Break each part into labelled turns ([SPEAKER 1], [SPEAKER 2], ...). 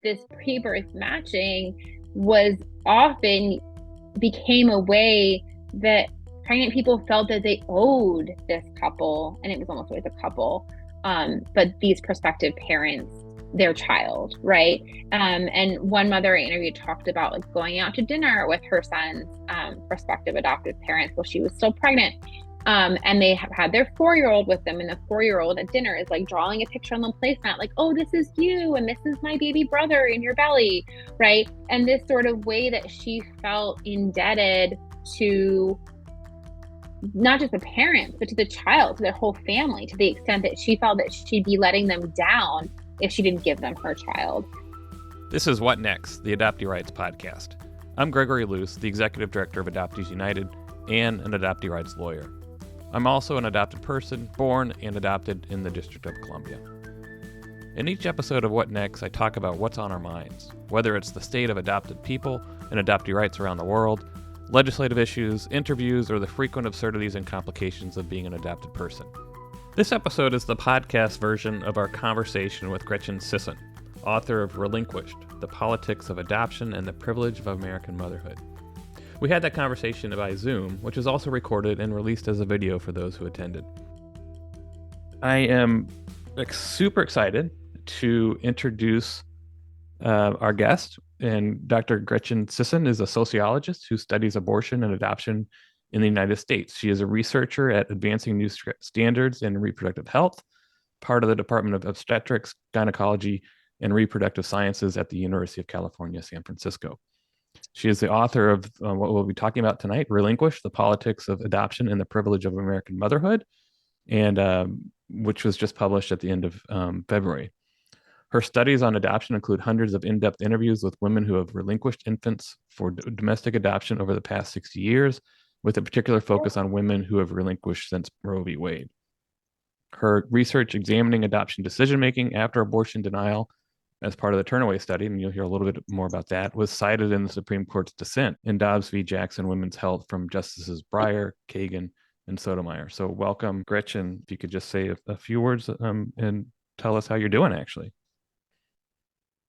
[SPEAKER 1] this pre-birth matching was often became a way that pregnant people felt that they owed this couple, and it was almost always a couple, but these prospective parents their child, right? And one mother I interviewed talked about like going out to dinner with her son's prospective adoptive parents while she was still pregnant. And they have had their 4-year-old with them, and the 4-year-old at dinner is like drawing a picture on the placemat, like, oh, this is you, and this is my baby brother in your belly, right? And this sort of way that she felt indebted to not just the parents, but to the child, to their whole family, to the extent that she felt that she'd be letting them down if she didn't give them her child.
[SPEAKER 2] This is What Next, the Adoptee Rights Podcast. I'm Gregory Luce, the Executive Director of Adoptees United and an adoptee rights lawyer. I'm also an adopted person, born and adopted in the District of Columbia. In each episode of What Next, I talk about what's on our minds, whether it's the state of adopted people and adoptee rights around the world, legislative issues, interviews, or the frequent absurdities and complications of being an adopted person. This episode is the podcast version of our conversation with Gretchen Sisson, author of Relinquished, The Politics of Adoption and the Privilege of American Motherhood. We had that conversation by Zoom, which is also recorded and released as a video for those who attended. I am super excited to introduce our guest. And Dr. Gretchen Sisson is a sociologist who studies abortion and adoption in the United States. She is a researcher at Advancing New Standards in Reproductive Health, part of the Department of Obstetrics, Gynecology, and Reproductive Sciences at the University of California, San Francisco. She is the author of what we'll be talking about tonight, Relinquished, The Politics of Adoption and the Privilege of American Motherhood, and which was just published at the end of February. Her studies on adoption include hundreds of in-depth interviews with women who have relinquished infants for domestic adoption over the past 60 years, with a particular focus on women who have relinquished since Roe v. Wade. Her research examining adoption decision-making after abortion denial as part of the Turnaway study, and you'll hear a little bit more about that, was cited in the Supreme Court's dissent in Dobbs v. Jackson Women's Health from Justices Breyer, Kagan, and Sotomayor. So welcome, Gretchen. If you could just say a few words and tell us how you're doing, actually.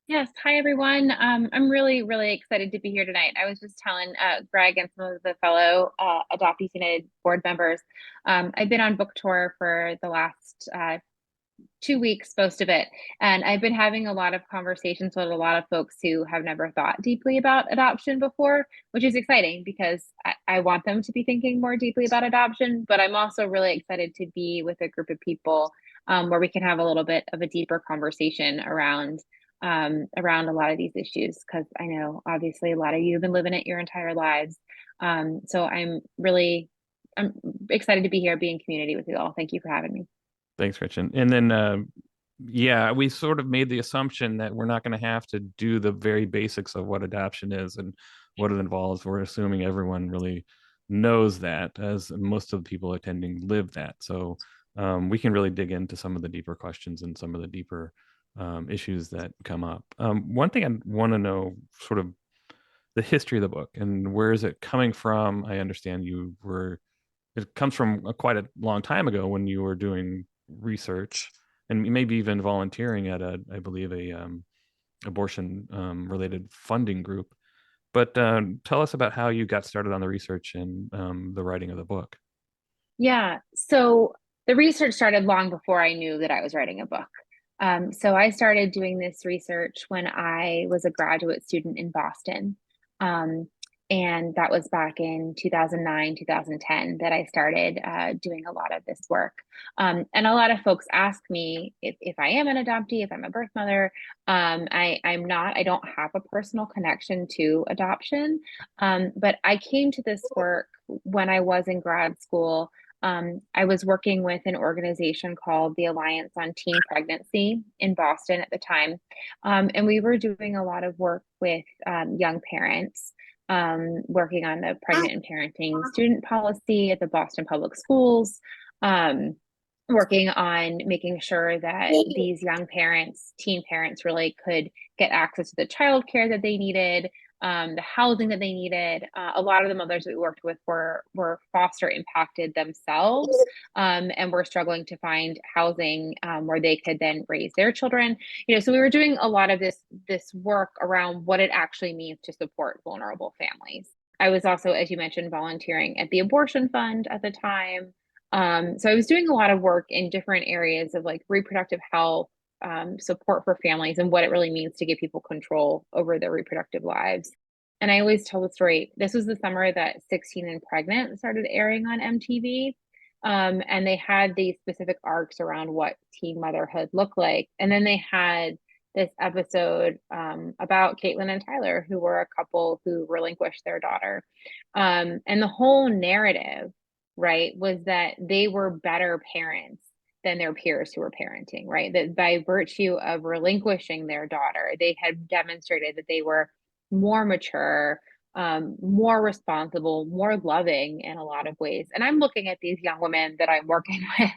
[SPEAKER 1] Yes. Hi, everyone. I'm really, really excited to be here tonight. I was just telling Greg and some of the fellow Adoptees United board members, I've been on book tour for the last 2 weeks, most of it. And I've been having a lot of conversations with a lot of folks who have never thought deeply about adoption before, which is exciting because I want them to be thinking more deeply about adoption. But I'm also really excited to be with a group of people where we can have a little bit of a deeper conversation around a lot of these issues, because I know obviously a lot of you have been living it your entire lives. So I'm excited to be here, be in community with you all. Thank you for having me.
[SPEAKER 2] Thanks, Gretchen. And then, we sort of made the assumption that we're not going to have to do the very basics of what adoption is and what it involves. We're assuming everyone really knows that, as most of the people attending live that. So we can really dig into some of the deeper questions and some of the deeper issues that come up. One thing I want to know, sort of the history of the book and where is it coming from? I understand it comes from quite a long time ago when you were doing research and maybe even volunteering at I believe a abortion related funding group. But tell us about how you got started on the research and the writing of the book.
[SPEAKER 1] Yeah, so the research started long before I knew that I was writing a book. So I started doing this research when I was a graduate student in Boston. And that was back in 2009, 2010 that I started doing a lot of this work. And a lot of folks ask me if I am an adoptee, if I'm a birth mother. I'm not, I don't have a personal connection to adoption. But I came to this work when I was in grad school. I was working with an organization called the Alliance on Teen Pregnancy in Boston at the time. And we were doing a lot of work with young parents, working on the pregnant and parenting student policy at the Boston Public Schools, working on making sure that these young parents, teen parents, really could get access to the childcare that they needed, the housing that they needed. A lot of the mothers that we worked with were foster impacted themselves, and were struggling to find housing where they could then raise their children. So we were doing a lot of this work around what it actually means to support vulnerable families. I was also, as you mentioned, volunteering at the abortion fund at the time. So I was doing a lot of work in different areas of like reproductive health, support for families, and what it really means to give people control over their reproductive lives. And I always tell the story. This was the summer that 16 and Pregnant started airing on MTV. And they had these specific arcs around what teen motherhood looked like. And then they had this episode about Caitlin and Tyler, who were a couple who relinquished their daughter. And the whole narrative, right, was that they were better parents than their peers who were parenting, right? That by virtue of relinquishing their daughter, they had demonstrated that they were more mature, more responsible, more loving in a lot of ways. And I'm looking at these young women that I'm working with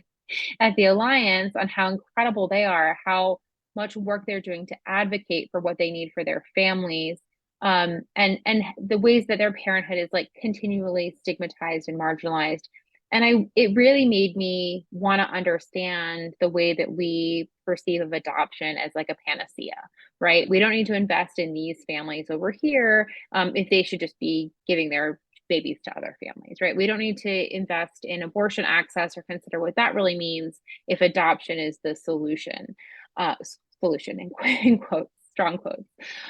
[SPEAKER 1] at the Alliance on how incredible they are, how much work they're doing to advocate for what they need for their families, and the ways that their parenthood is like continually stigmatized and marginalized. And it really made me want to understand the way that we perceive of adoption as like a panacea, right? We don't need to invest in these families over here if they should just be giving their babies to other families, right? We don't need to invest in abortion access or consider what that really means if adoption is the solution. Solution in quotes, strong quotes.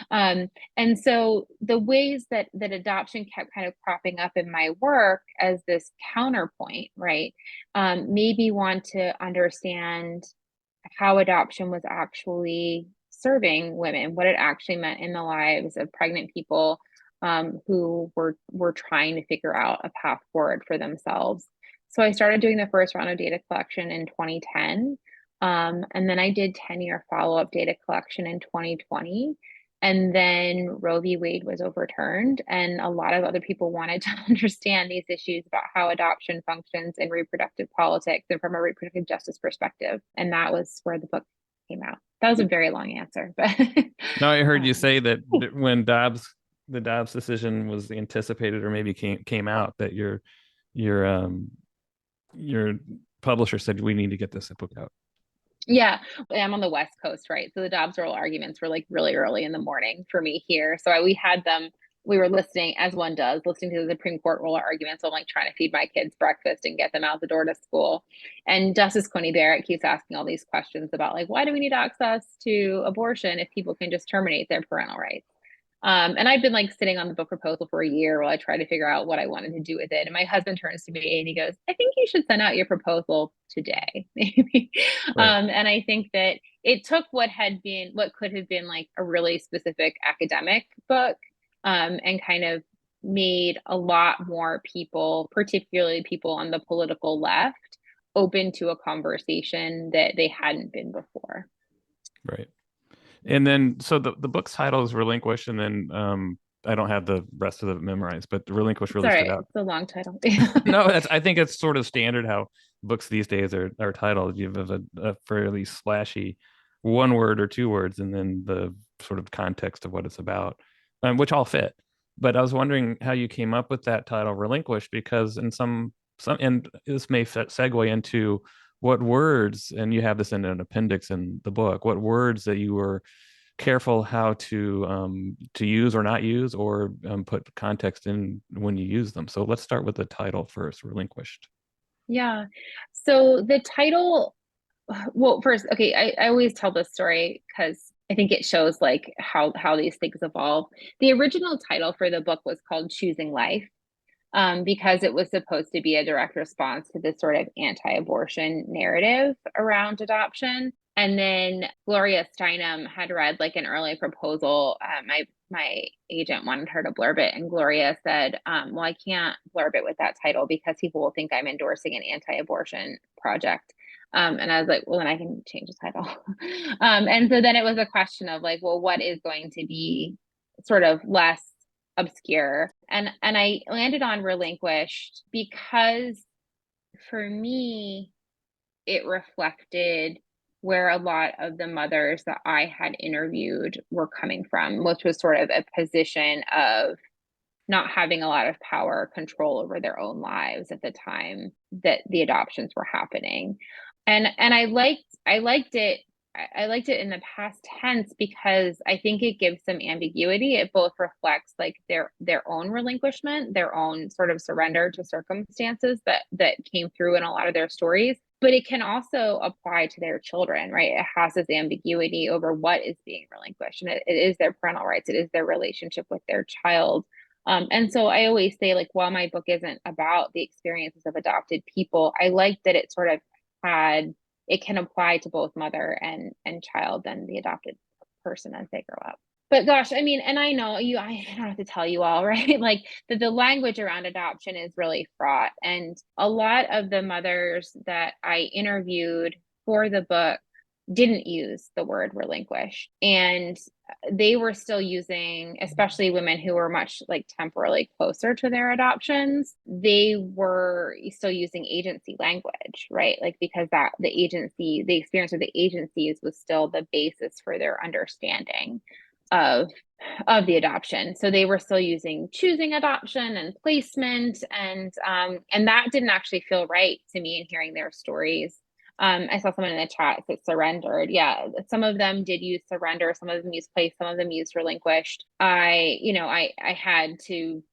[SPEAKER 1] And so the ways that adoption kept kind of cropping up in my work as this counterpoint, right, made me want to understand how adoption was actually serving women, what it actually meant in the lives of pregnant people who were trying to figure out a path forward for themselves. So I started doing the first round of data collection in 2010. And then I did 10-year follow-up data collection in 2020. And then Roe v. Wade was overturned, and a lot of other people wanted to understand these issues about how adoption functions in reproductive politics and from a reproductive justice perspective. And that was where the book came out. That was a very long answer, but
[SPEAKER 2] Now I heard you say that when the Dobbs decision was anticipated or maybe came out, that your publisher said we need to get this book out.
[SPEAKER 1] Yeah, I'm on the West Coast, right? So the Dobbs oral arguments were like really early in the morning for me here. So we had them, we were listening, as one does, listening to the Supreme Court oral arguments. So I'm like trying to feed my kids breakfast and get them out the door to school. And Justice Coney Barrett keeps asking all these questions about like, why do we need access to abortion if people can just terminate their parental rights? And I'd been like sitting on the book proposal for a year while I tried to figure out what I wanted to do with it. And my husband turns to me and he goes, I think you should send out your proposal today, maybe.
[SPEAKER 2] Right.
[SPEAKER 1] And I think that it took what could have been like a really specific academic book, and kind of made a lot more people, particularly people on the political left, open to a conversation that they hadn't been before.
[SPEAKER 2] Right. And then, so the book's title is Relinquished, and then I don't have the rest of it memorized, but Relinquished really stood out.
[SPEAKER 1] It's a long title.
[SPEAKER 2] No, I think it's sort of standard how books these days are titled. You have a fairly splashy one word or two words, and then the sort of context of what it's about, which all fit. But I was wondering how you came up with that title, Relinquished, because in some, and this may segue into what words, and you have this in an appendix in the book, what words that you were careful how to use or not use, or put context in when you use them. So let's start with the title first, Relinquished.
[SPEAKER 1] Yeah. So the title, well, first, okay, I always tell this story because I think it shows like how these things evolve. The original title for the book was called Choosing Life, because it was supposed to be a direct response to this sort of anti-abortion narrative around adoption. And then Gloria Steinem had read like an early proposal. My agent wanted her to blurb it, and Gloria said, well, I can't blurb it with that title because people will think I'm endorsing an anti-abortion project. And I was like, well, then I can change the title. And so then it was a question of like, well, what is going to be sort of less obscure? And I landed on Relinquished because for me, it reflected where a lot of the mothers that I had interviewed were coming from, which was sort of a position of not having a lot of power or control over their own lives at the time that the adoptions were happening. And I liked it. I liked it in the past tense because I think it gives some ambiguity. It both reflects like their own relinquishment, their own sort of surrender to circumstances that came through in a lot of their stories, but it can also apply to their children, right? It has this ambiguity over what is being relinquished, and it is their parental rights, it is their relationship with their child. And so I always say, like, while my book isn't about the experiences of adopted people, I like that it sort of it can apply to both mother and child and the adopted person as they grow up. But gosh, I mean, and I know I don't have to tell you all, right? Like the language around adoption is really fraught. And a lot of the mothers that I interviewed for the book didn't use the word relinquish. And they were still using, especially women who were much like temporally closer to their adoptions, they were still using agency language, right? Like because that the experience of the agencies was still the basis for their understanding of the adoption. So they were still using choosing adoption and placement, and that didn't actually feel right to me in hearing their stories. I saw someone in the chat that surrendered. Yeah, some of them did use surrender, some of them used place, some of them used relinquished. I had to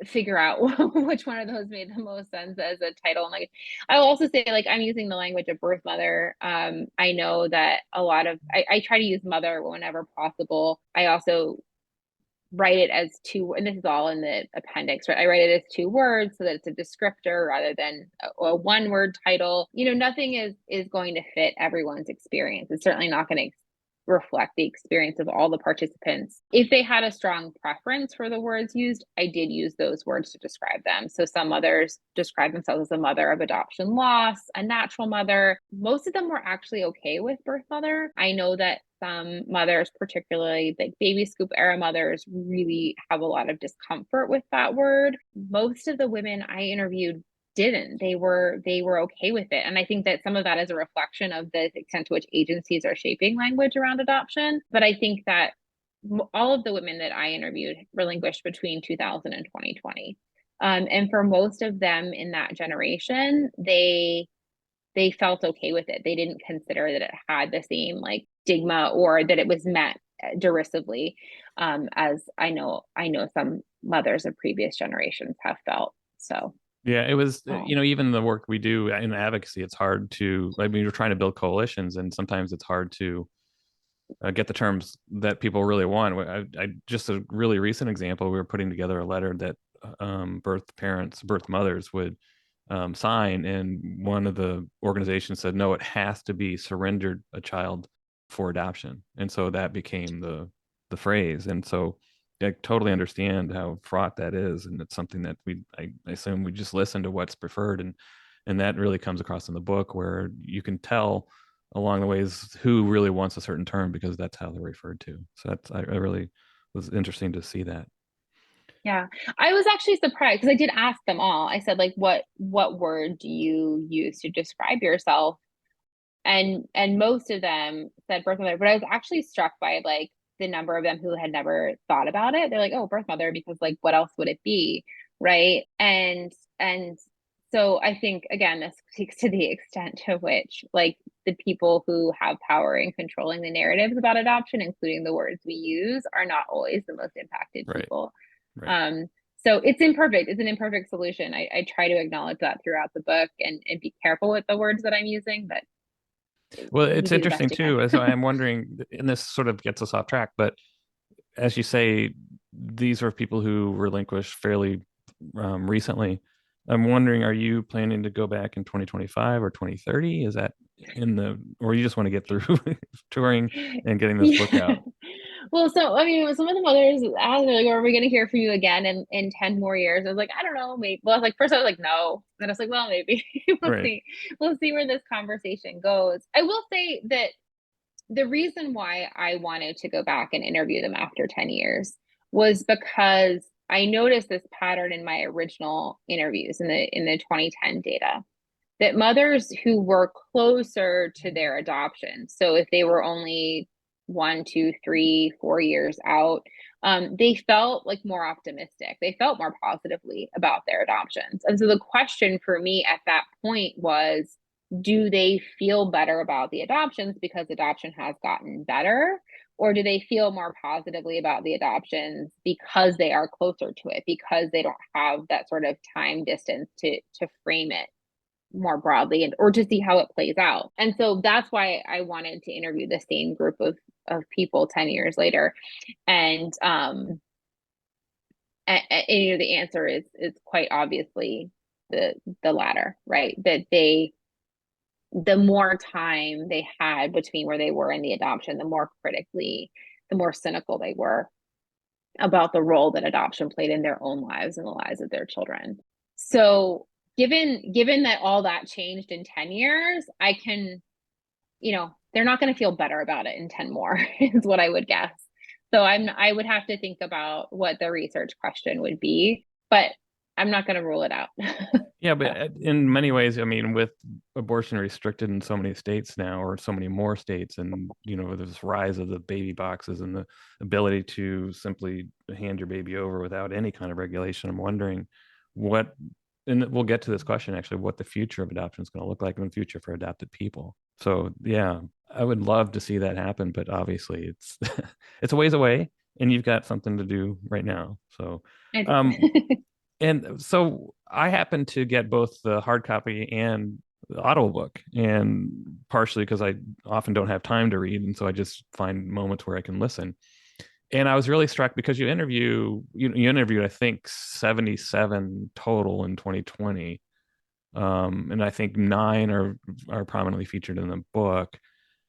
[SPEAKER 1] figure out which one of those made the most sense as a title. And like, I will also say, like, I'm using the language of birth mother. I know that a lot of I try to use mother whenever possible. I also write it as two, and this is all in the appendix, right? I write it as two words so that it's a descriptor rather than a one word title. Nothing is going to fit everyone's experience. It's certainly not going to reflect the experience of all the participants. If they had a strong preference for the words used, I did use those words to describe them. So some mothers describe themselves as a mother of adoption loss, a natural mother. Most of them were actually okay with birth mother. I know that some mothers, particularly like baby scoop era mothers, really have a lot of discomfort with that word. Most of the women I interviewed didn't. They were okay with it. And I think that some of that is a reflection of the extent to which agencies are shaping language around adoption. But I think that all of the women that I interviewed relinquished between 2000 and 2020. And for most of them in that generation, they felt okay with it. They didn't consider that it had the same like stigma or that it was met derisively, as I know some mothers of previous generations have felt. So
[SPEAKER 2] Yeah, it was, even the work we do in advocacy, it's hard to, I mean, you're trying to build coalitions and sometimes it's hard to get the terms that people really want. I just a really recent example, we were putting together a letter that birth mothers would sign, and one of the organizations said, no, it has to be surrendered a child for adoption. And so that became the phrase. And so I totally understand how fraught that is, and it's something that I assume we just listen to what's preferred, and that really comes across in the book, where you can tell along the ways who really wants a certain term because that's how they're referred to. So I really was interesting to see that.
[SPEAKER 1] yeah, I was actually surprised because I did ask them all. I said, like, what word do you use to describe yourself? And most of them said birth mother, but I was actually struck by like the number of them who had never thought about it. They're like, oh, birth mother, because like what else would it be? Right. And so I think again, this speaks to the extent to which like the people who have power in controlling the narratives about adoption, including the words we use, are not always the most impacted
[SPEAKER 2] Right.
[SPEAKER 1] people.
[SPEAKER 2] Right.
[SPEAKER 1] So it's imperfect. It's an imperfect solution. I try to acknowledge that throughout the book and be careful with the words that I'm using, but
[SPEAKER 2] Well,
[SPEAKER 1] you
[SPEAKER 2] it's
[SPEAKER 1] do the best
[SPEAKER 2] interesting
[SPEAKER 1] you can.
[SPEAKER 2] too. So I'm wondering, and this sort of gets us off track, but as you say, these are people who relinquished fairly recently. I'm wondering, are you planning to go back in 2025 or 2030? Is that or you just want to get through touring and getting this book
[SPEAKER 1] Yeah.
[SPEAKER 2] out?
[SPEAKER 1] Well, so I mean, some of the mothers asked me, like, "Are we going to hear from you again in 10 more years?" I was like, "I don't know, maybe." Well, I was like, first I was like, "No," then I was like, "Well, maybe." We'll
[SPEAKER 2] Right.
[SPEAKER 1] see. We'll see where this conversation goes. I will say that the reason why I wanted to go back and interview them after 10 years was because I noticed this pattern in my original interviews in the 2010 data. that mothers who were closer to their adoption, so if they were only 1, 2, 3, 4 years out, they felt like more optimistic. They felt more positively about their adoptions. And so the question for me at that point was, do they feel better about the adoptions because adoption has gotten better? Or do they feel more positively about the adoptions because they are closer to it, because they don't have that sort of time distance to frame it more broadly, and or to see how it plays out? And so that's why I wanted to interview the same group of people 10 years later. And you know, the answer is quite obviously the latter, right? That they, the more time they had between where they were in the adoption, the more critically, the more cynical they were about the role that adoption played in their own lives and the lives of their children. So given that all that changed in 10 years, I can, you know, they're not going to feel better about it in 10 more is what I would guess. So I would have to think about what the research question would be, but I'm not going to rule it out.
[SPEAKER 2] Yeah, but in many ways, I mean, with abortion restricted in so many states now, or so many more states, and you know, this rise of the baby boxes and the ability to simply hand your baby over without any kind of regulation, I'm wondering what, and we'll get to this question actually, what the future of adoption is going to look like in the future for adopted people. So yeah, I would love to see that happen, but obviously it's it's a ways away, and you've got something to do right now. So
[SPEAKER 1] I
[SPEAKER 2] um,
[SPEAKER 1] do.
[SPEAKER 2] and so I happen to get both the hard copy and the Audible book, and partially because I often don't have time to read, and so I just find moments where I can listen. And I was really struck because you interviewed I think 77 total in 2020, and I think 9 are prominently featured in the book.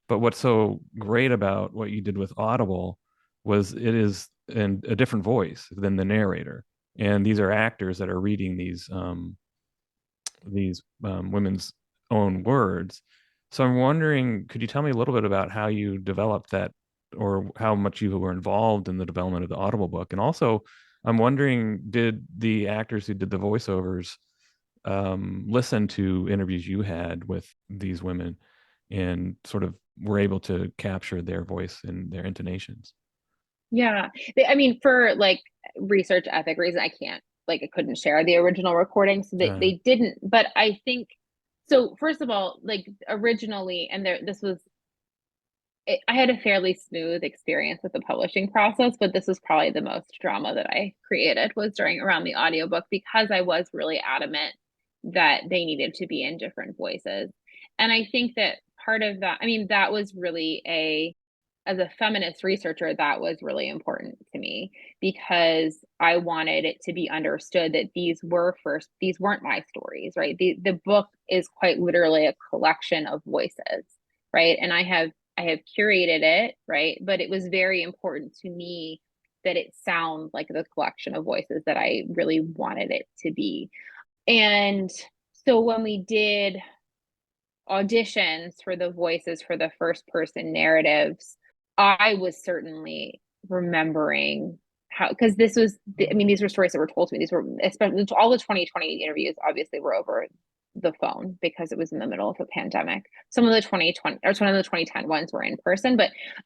[SPEAKER 2] But what's so great about what you did with Audible was it is in a different voice than the narrator, and these are actors that are reading these women's own words. So I'm wondering, could you tell me a little bit about how you developed that, or how much you were involved in the development of the Audible book? And also, I'm wondering, did the actors who did the voiceovers listen to interviews you had with these women and sort of were able to capture their voice and their intonations?
[SPEAKER 1] Yeah. I mean, for like research ethic reason, I can't, like, I couldn't share the original recording. So they didn't, but I think, so first of all, like originally, and this was, I had a fairly smooth experience with the publishing process, but this was probably the most drama that I created was during around the audiobook, because I was really adamant that they needed to be in different voices. And I think that part of that, I mean, that was really as a feminist researcher, that was really important to me, because I wanted it to be understood that these weren't my stories, right? The book is quite literally a collection of voices, right? And I have curated it, right? But it was very important to me that it sound like the collection of voices that I really wanted it to be. And so when we did auditions for the voices for the first person narratives, I was certainly remembering how, because I mean, these were stories that were told to me. These were, especially all the 2020 interviews, obviously, were over the phone because it was in the middle of a pandemic. Some of the 2020 or some of the 2010 ones were in person,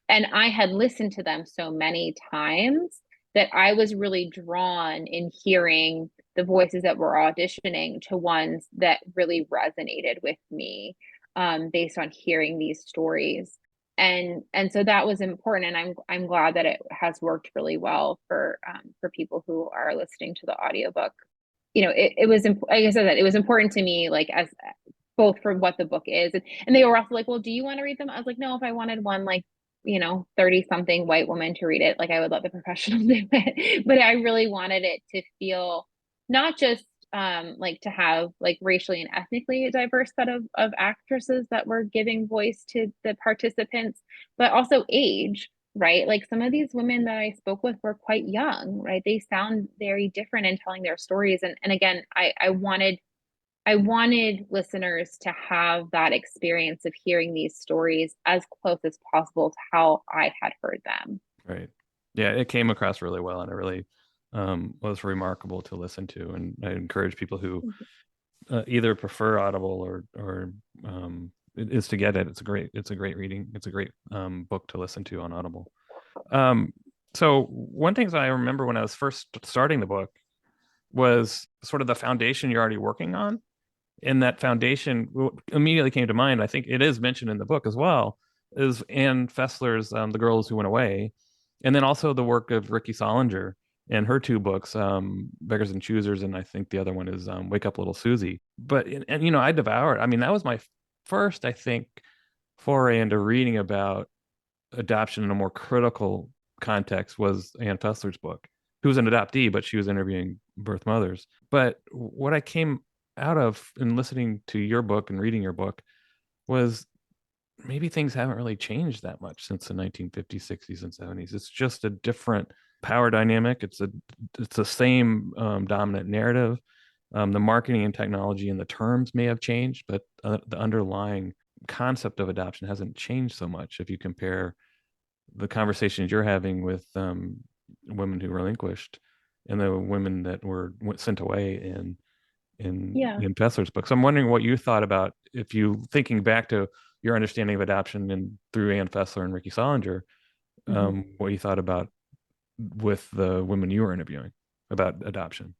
[SPEAKER 1] and I had listened to them so many times that I was really drawn in hearing the voices that were auditioning to ones that really resonated with me, based on hearing these stories. And so that was important, and I'm glad that it has worked really well for people who are listening to the audiobook. You know, it was like I said, that it was important to me, like, as both for what the book is, and they were also like, well, do you want to read them? I was like, no, if I wanted one, like, you know, 30 something white woman to read it, like, I would let the professionals do it, but I really wanted it to feel not just like to have like racially and ethnically diverse set of actresses that were giving voice to the participants, but also age, right? Like, some of these women that I spoke with were quite young, right? They sound very different in telling their stories. And again, I wanted listeners to have that experience of hearing these stories as close as possible to how I had heard them.
[SPEAKER 2] Right. Yeah, it came across really well, and it really was remarkable to listen to. And I encourage people who either prefer Audible or is to get it. It's a great reading. It's a great book to listen to on Audible. Um, so one thing I remember when I was first starting the book was sort of the foundation you're already working on. And that foundation immediately came to mind. I think it is mentioned in the book as well, is Ann Fessler's The Girls Who Went Away, and then also the work of Ricky Solinger and her two books, Beggars and Choosers, and I think the other one is Wake Up Little Susie. But and I devoured. I mean, that was my first, I think, foray into reading about adoption in a more critical context was Ann Fessler's book, who was an adoptee, but she was interviewing birth mothers. But what I came out of in listening to your book and reading your book was maybe things haven't really changed that much since the 1950s, 60s, and 70s. It's just a different power dynamic. It's the same dominant narrative. The marketing and technology and the terms may have changed, but the underlying concept of adoption hasn't changed so much if you compare the conversations you're having with women who relinquished and the women that were sent away
[SPEAKER 1] Yeah.
[SPEAKER 2] in Fessler's book. So I'm wondering what you thought about, if you thinking back to your understanding of adoption and through Ann Fessler and Ricky Solinger,
[SPEAKER 1] Mhm.
[SPEAKER 2] what you thought about with the women you were interviewing about adoption.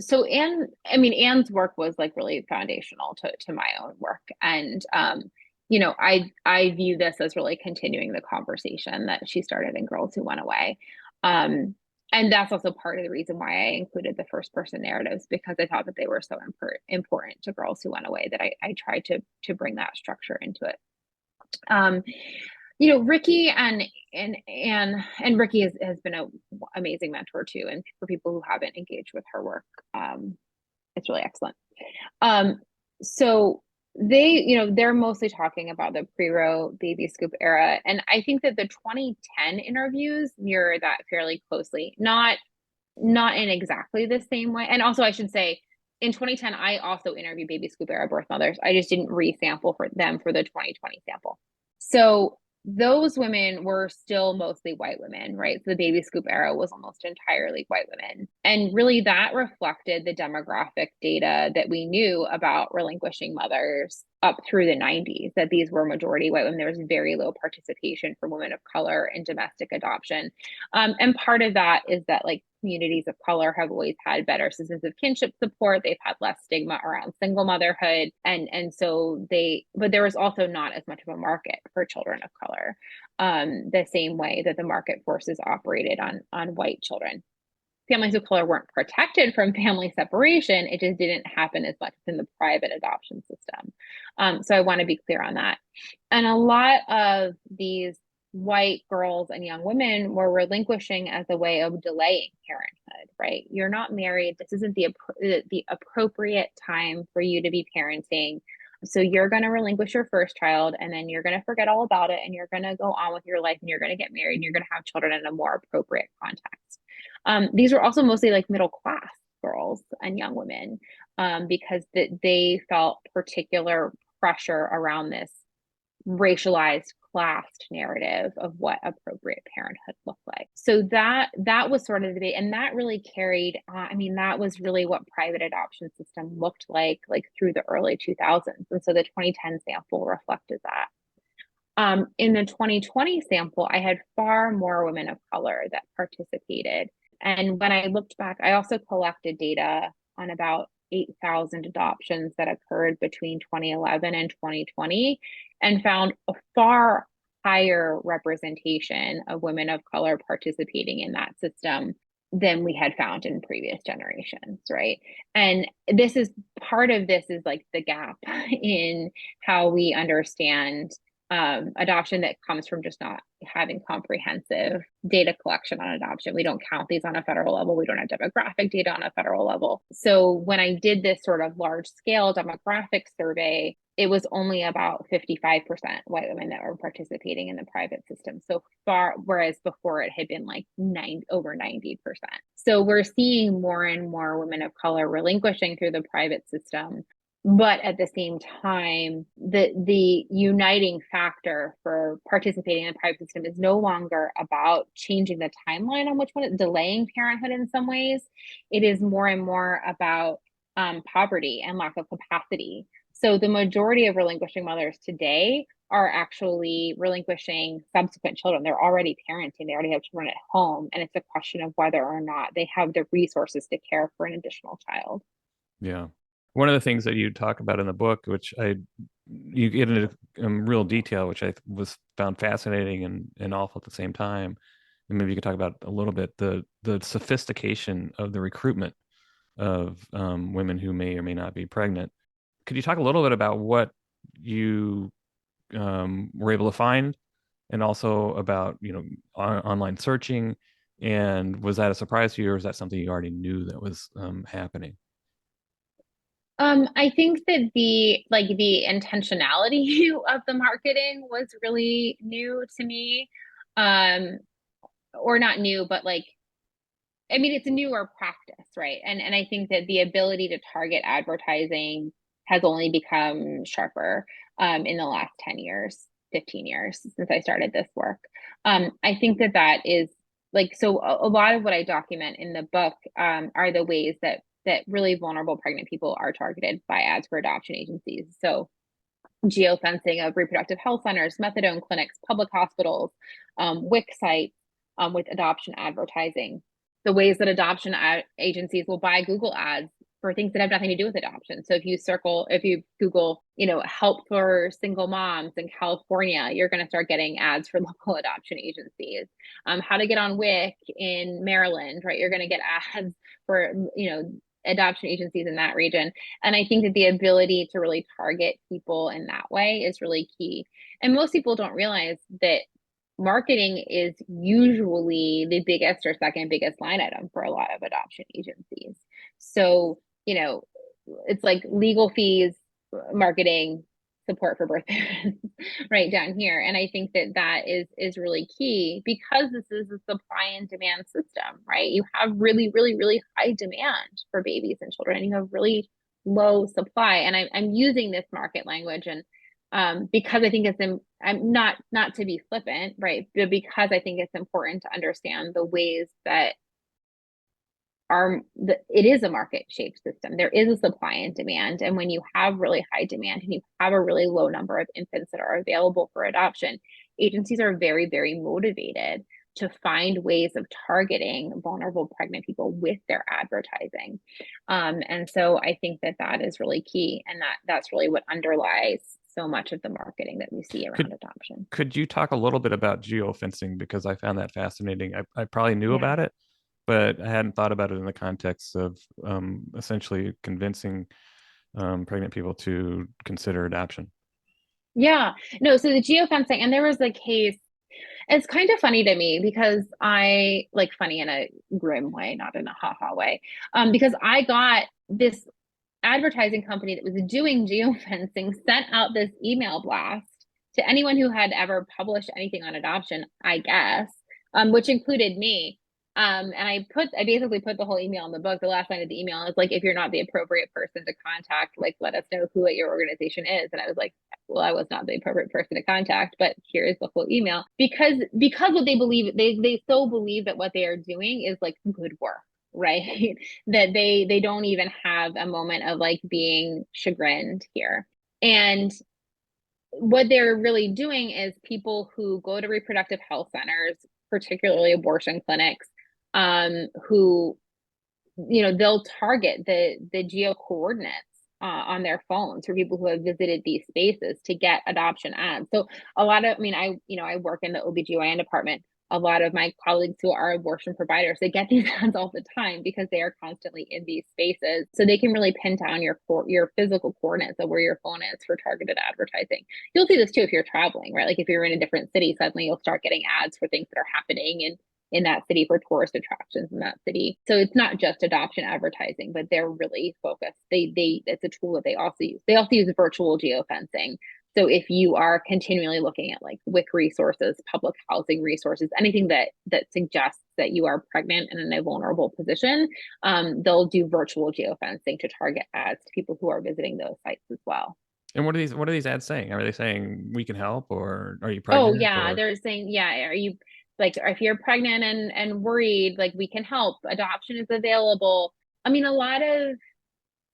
[SPEAKER 1] So Anne's work was like really foundational to my own work. And I view this as really continuing the conversation that she started in Girls Who Went Away. Um, and that's also part of the reason why I included the first person narratives, because I thought that they were so important to Girls Who Went Away that I tried to bring that structure into it. Um, Ricky and Ricky has been an amazing mentor too. And for people who haven't engaged with her work, it's really excellent. Um, so they're mostly talking about the pre-row baby scoop era. And I think that the 2010 interviews mirror that fairly closely, not in exactly the same way. And also I should say, in 2010, I also interviewed baby scoop era birth mothers. I just didn't resample for them for the 2020 sample. So those women were still mostly white women, right? So the baby scoop era was almost entirely white women. And really that reflected the demographic data that we knew about relinquishing mothers up through the 90s, that these were majority white women. There was very low participation for women of color in domestic adoption. And part of that is that like communities of color have always had better systems of kinship support. They've had less stigma around single motherhood. But there was also not as much of a market for children of color, the same way that the market forces operated on white children. Families of color weren't protected from family separation. It just didn't happen as much in the private adoption system. So I want to be clear on that. And a lot of these white girls and young women were relinquishing as a way of delaying parenthood, right? You're not married. This isn't the appropriate time for you to be parenting. So you're going to relinquish your first child, and then you're going to forget all about it, and you're going to go on with your life, and you're going to get married, and you're going to have children in a more appropriate context. These were also mostly like middle class girls and young women, because they felt particular pressure around this racialized classed narrative of what appropriate parenthood looked like. So that was sort of the debate, and that really carried that was really what private adoption system looked like through the early 2000s. And so the 2010 sample reflected that. In the 2020 sample, I had far more women of color that participated. And when I looked back, I also collected data on about 8,000 adoptions that occurred between 2011 and 2020, and found a far higher representation of women of color participating in that system than we had found in previous generations, right? And this is part of this is like the gap in how we understand adoption that comes from just not having comprehensive data collection on adoption. We don't count these on a federal level. We don't have demographic data on a federal level. So when I did this sort of large scale demographic survey, it was only about 55% white women that were participating in the private system so far, whereas before it had been like over 90%. So we're seeing more and more women of color relinquishing through the private system. But at the same time, the uniting factor for participating in the private system is no longer about changing the timeline on which one, delaying parenthood in some ways. It is more and more about poverty and lack of capacity. So the majority of relinquishing mothers today are actually relinquishing subsequent children. They're already parenting, they already have children at home. And it's a question of whether or not they have the resources to care for an additional child.
[SPEAKER 2] Yeah. One of the things that you talk about in the book, you get into real detail, which I was found fascinating and awful at the same time. And maybe you could talk about a little bit the sophistication of the recruitment of women who may or may not be pregnant. Could you talk a little bit about what you were able to find, and also about online searching? And was that a surprise to you, or was that something you already knew that was happening?
[SPEAKER 1] I think that the intentionality of the marketing was really new to me. Um, or not new, but like, I mean, it's a newer practice, right? And I think that the ability to target advertising has only become sharper in the last 10 years, 15 years since I started this work. I think that that is like, so a lot of what I document in the book are the ways that really vulnerable pregnant people are targeted by ads for adoption agencies. So geofencing of reproductive health centers, methadone clinics, public hospitals, WIC sites with adoption advertising. The ways that adoption agencies will buy Google ads for things that have nothing to do with adoption. So if you Google, help for single moms in California, you're going to start getting ads for local adoption agencies. How to get on WIC in Maryland, right? You're going to get ads for, adoption agencies in that region. And I think that the ability to really target people in that way is really key. And most people don't realize that marketing is usually the biggest or second biggest line item for a lot of adoption agencies. So, it's like legal fees, marketing, support for birth parents right down here. And I think that that is really key because this is a supply and demand system, right? You have really, really, really high demand for babies and children, and you have really low supply. And I'm using this market language and because I think I'm not to be flippant, right? But because I think it's important to understand the ways that it is a market shaped system. There is a supply and demand. And when you have really high demand and you have a really low number of infants that are available for adoption, agencies are very, very motivated to find ways of targeting vulnerable pregnant people with their advertising. And so I think that that is really key. And that's really what underlies so much of the marketing that we see around
[SPEAKER 2] Could
[SPEAKER 1] adoption.
[SPEAKER 2] could you talk a little bit about geofencing, because I found that fascinating. I probably knew
[SPEAKER 1] Yeah.
[SPEAKER 2] about it, but I hadn't thought about it in the context of essentially convincing pregnant people to consider adoption.
[SPEAKER 1] Yeah. No, so the geofencing, and there was a case. It's kind of funny to me because I like funny in a grim way, not in a haha way. Because I got this advertising company that was doing geofencing sent out this email blast to anyone who had ever published anything on adoption, I guess, which included me. And I basically put the whole email in the book. The last line of the email is like, if you're not the appropriate person to contact, like, let us know who at your organization is. And I was like, well, I was not the appropriate person to contact, but here is the full email because what they believe, they so believe that what they are doing is like good work, right? That they don't even have a moment of like being chagrined here. And what they're really doing is people who go to reproductive health centers, particularly abortion clinics, who they'll target the geo coordinates on their phones for people who have visited these spaces to get adoption ads. So a lot of, I work in the OBGYN department. A lot of my colleagues who are abortion providers, they get these ads all the time because they are constantly in these spaces. So they can really pin down your physical coordinates of where your phone is for targeted advertising. You'll see this too if you're traveling, right? Like if you're in a different city, suddenly you'll start getting ads for things that are happening in that city for tourist attractions in that city. So it's not just adoption advertising, but they're really focused. It's a tool that they also use. They also use virtual geofencing. So if you are continually looking at like WIC resources, public housing resources, anything that suggests that you are pregnant and in a vulnerable position, they'll do virtual geofencing to target ads to people who are visiting those sites as well.
[SPEAKER 2] And what are these ads saying? Are they saying we can help, or are you
[SPEAKER 1] Oh
[SPEAKER 2] pregnant,
[SPEAKER 1] yeah,
[SPEAKER 2] or
[SPEAKER 1] they're saying, yeah, are you like if you're pregnant and worried, like we can help. Adoption is available. I mean, a lot of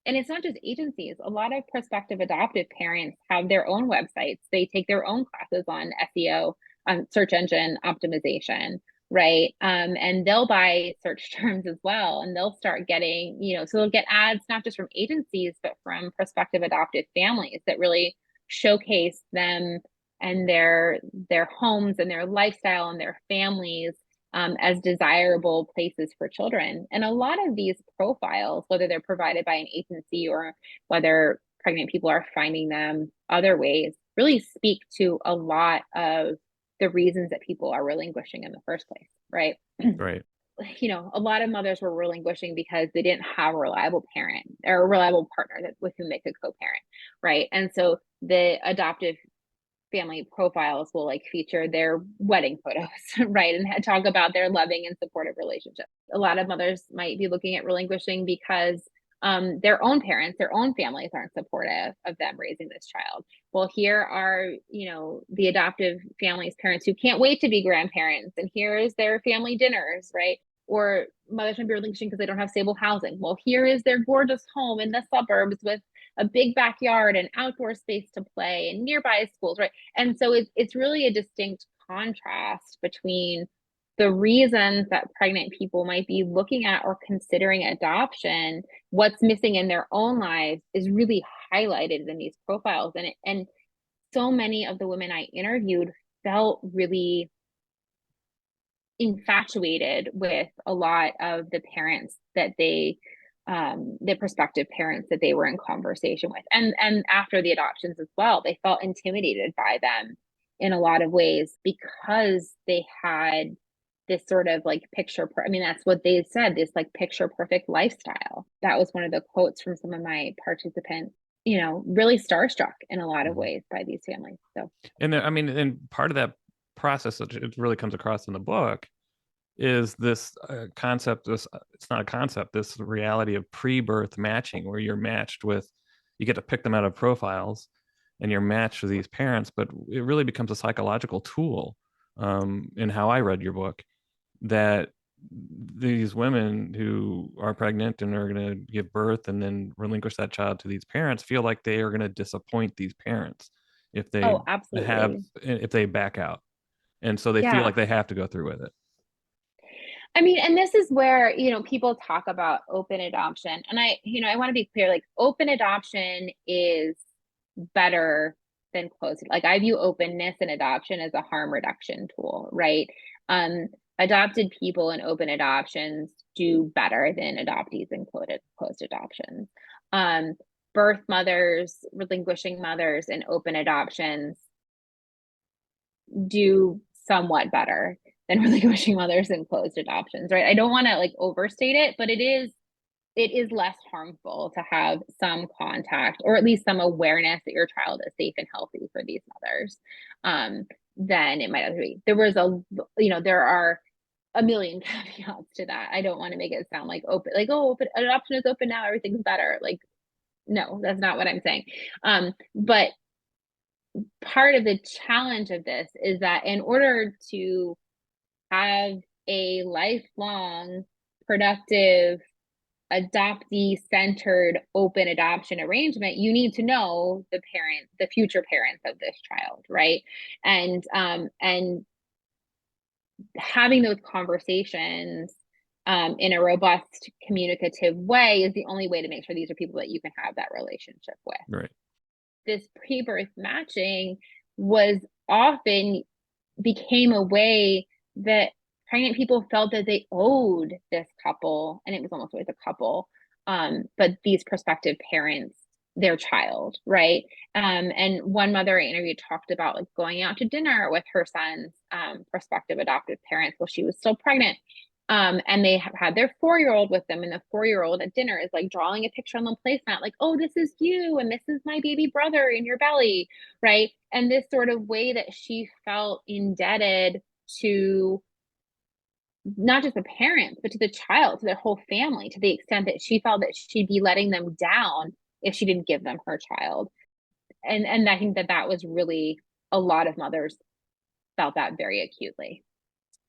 [SPEAKER 1] And it's not just agencies. A lot of prospective adoptive parents have their own websites. They take their own classes on SEO, search engine optimization, right? And they'll buy search terms as well. And they'll start getting, so they'll get ads not just from agencies, but from prospective adoptive families that really showcase them and their homes and their lifestyle and their families as desirable places for children. And a lot of these profiles, whether they're provided by an agency or whether pregnant people are finding them other ways, really speak to a lot of the reasons that people are relinquishing in the first place, right?
[SPEAKER 2] Right.
[SPEAKER 1] A lot of mothers were relinquishing because they didn't have a reliable parent or a reliable partner with whom they could co-parent, right? And so the adoptive family profiles will like feature their wedding photos, right? And talk about their loving and supportive relationship. A lot of mothers might be looking at relinquishing because their own parents, their own families aren't supportive of them raising this child. Well, here are, the adoptive families' parents who can't wait to be grandparents, and here is their family dinners, right? Or mothers might be relinquishing because they don't have stable housing. Well, here is their gorgeous home in the suburbs with a big backyard and outdoor space to play and nearby schools, right? And so it's really a distinct contrast between the reasons that pregnant people might be looking at or considering adoption. What's missing in their own lives is really highlighted in these profiles. And so many of the women I interviewed felt really infatuated with a lot of the parents that the prospective parents that they were in conversation with. And after the adoptions as well, they felt intimidated by them in a lot of ways because they had this sort of like that's what they said, this like picture perfect lifestyle. That was one of the quotes from some of my participants, really starstruck in a lot of ways by these families. So,
[SPEAKER 2] And and part of that process that it really comes across in the book is this concept. It's not a concept. This reality of pre-birth matching, where you're matched with, you get to pick them out of profiles, and you're matched with these parents. But it really becomes a psychological tool. In how I read your book, that these women who are pregnant and are going to give birth and then relinquish that child to these parents feel like they are going to disappoint these parents if they
[SPEAKER 1] oh, absolutely.
[SPEAKER 2] if they back out, and so they feel
[SPEAKER 1] Yeah.
[SPEAKER 2] like they have to go through with it.
[SPEAKER 1] I mean, and this is where, people talk about open adoption. And I want to be clear, like open adoption is better than closed. Like I view openness and adoption as a harm reduction tool, right? Adopted people in open adoptions do better than adoptees in closed adoptions. Birth mothers, relinquishing mothers in open adoptions do somewhat better than relinquishing mothers in closed adoptions, right? I don't want to like overstate it, but it is less harmful to have some contact or at least some awareness that your child is safe and healthy for these mothers than it might be. There are a million caveats to that. I don't want to make it sound like open, like, oh, open adoption is open now, everything's better. Like, no, that's not what I'm saying. But part of the challenge of this is that in order to have a lifelong, productive, adoptee-centered open adoption arrangement, you need to know the future parents of this child, right? And having those conversations in a robust, communicative way is the only way to make sure these are people that you can have that relationship with.
[SPEAKER 2] Right.
[SPEAKER 1] This pre-birth matching was often became a way that pregnant people felt that they owed this couple, and it was almost always a couple, but these prospective parents their child, right? And one mother I interviewed talked about like going out to dinner with her son's prospective adoptive parents while she was still pregnant. And they have had their 4-year-old with them, and the 4-year-old at dinner is like drawing a picture on the placemat, like, oh, this is you, and this is my baby brother in your belly, right? And this sort of way that she felt indebted to not just the parents, but to the child, to their whole family, to the extent that she felt that she'd be letting them down if she didn't give them her child. And I think that was really, a lot of mothers felt that very acutely.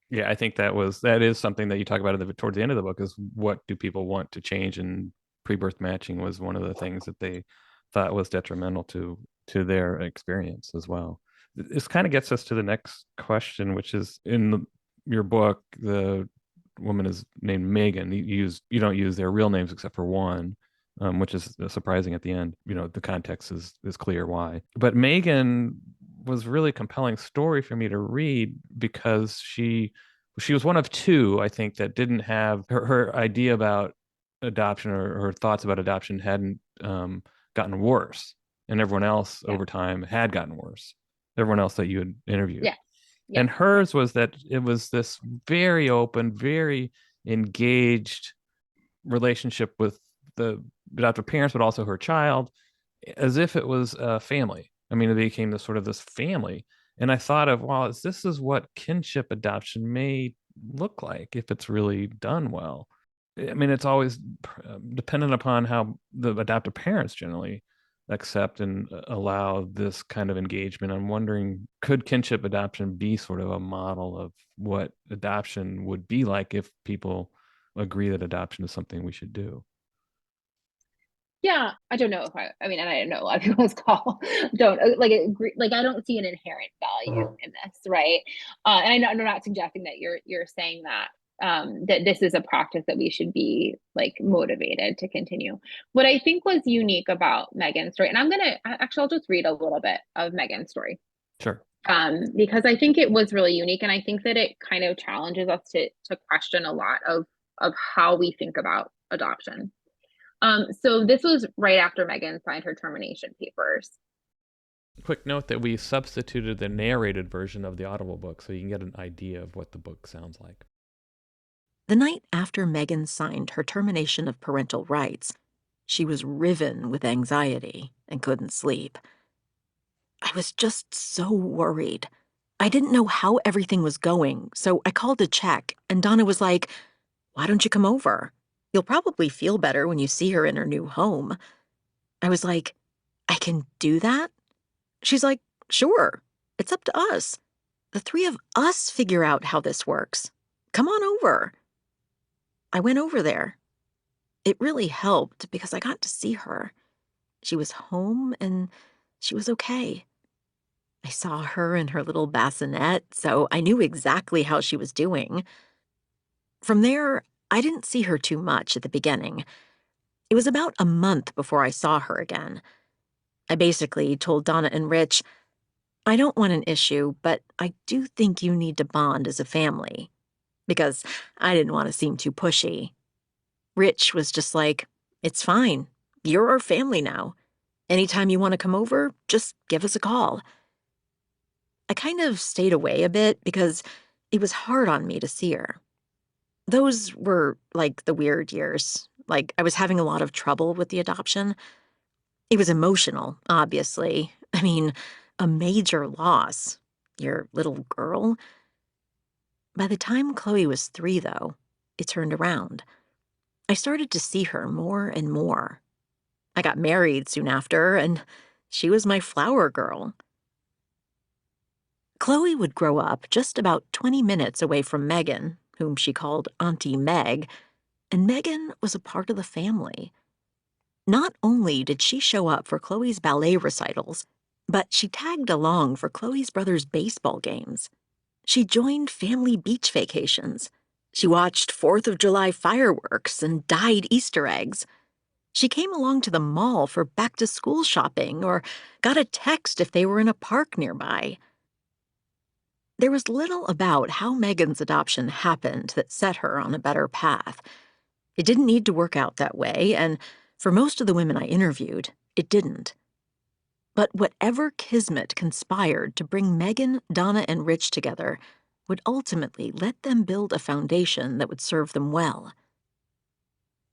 [SPEAKER 2] Yeah, I think that is something that you talk about towards the end of the book, is what do people want to change in pre-birth matching was one of the things that they thought was detrimental to their experience as well. This kind of gets us to the next question, which is your book, the woman is named Megan. You don't use their real names except for one, which is surprising at the end. The context is clear why. But Megan was really a compelling story for me to read because she was one of two, I think, that didn't have her idea about adoption or her thoughts about adoption hadn't gotten worse, and everyone else
[SPEAKER 1] Yeah.
[SPEAKER 2] over time had gotten worse. Everyone else that you had interviewed.
[SPEAKER 1] Yeah. Yeah.
[SPEAKER 2] And hers was that it was this very open, very engaged relationship with the adoptive parents, but also her child, as if it was a family. I mean, it became this family. And I thought of, well, this is what kinship adoption may look like if it's really done well. I mean, it's always dependent upon how the adoptive parents generally accept and allow this kind of engagement. I'm wondering, could kinship adoption be sort of a model of what adoption would be like if people agree that adoption is something we should do?
[SPEAKER 1] Yeah, I don't know if I mean, and I know a lot of people on this call don't like agree, like I don't see an inherent value in this, right? And I'm not suggesting that you're saying that that this is a practice that we should be like motivated to continue. What I think was unique about Megan's story, and I'll just read a little bit of Megan's story,
[SPEAKER 2] Sure.
[SPEAKER 1] because I think it was really unique, and I think that it kind of challenges us to question a lot of how we think about adoption. So this was right after Megan signed her termination papers.
[SPEAKER 2] Quick note that we substituted the narrated version of the Audible book so you can get an idea of what the book sounds like.
[SPEAKER 3] The night after Megan signed her termination of parental rights, she was riven with anxiety and couldn't sleep. I was just so worried. I didn't know how everything was going, so I called to check, and Donna was like, "Why don't you come over? You'll probably feel better when you see her in her new home." I was like, "I can do that?" She's like, "Sure. It's up to us. The three of us figure out how this works. Come on over." I went over there. It really helped because I got to see her. She was home and she was okay. I saw her in her little bassinet, so I knew exactly how she was doing. From there, I didn't see her too much at the beginning. It was about a month before I saw her again. I basically told Donna and Rich, "I don't want an issue, but I do think you need to bond as a family," because I didn't want to seem too pushy. Rich was just like, "It's fine. You're our family now. Anytime you want to come over, just give us a call." I kind of stayed away a bit because it was hard on me to see her. Those were like the weird years. Like, I was having a lot of trouble with the adoption. It was emotional, obviously. I mean, a major loss. Your little girl. By the time Chloe was 3, though, it turned around. I started to see her more and more. I got married soon after, and she was my flower girl. Chloe would grow up just about 20 minutes away from Megan, whom she called Auntie Meg, and Megan was a part of the family. Not only did she show up for Chloe's ballet recitals, but she tagged along for Chloe's brother's baseball games. She joined family beach vacations. She watched 4th of July fireworks and dyed Easter eggs. She came along to the mall for back-to-school shopping or got a text if they were in a park nearby. There was little about how Megan's adoption happened that set her on a better path. It didn't need to work out that way, and for most of the women I interviewed, it didn't. But whatever kismet conspired to bring Megan, Donna, and Rich together would ultimately let them build a foundation that would serve them well.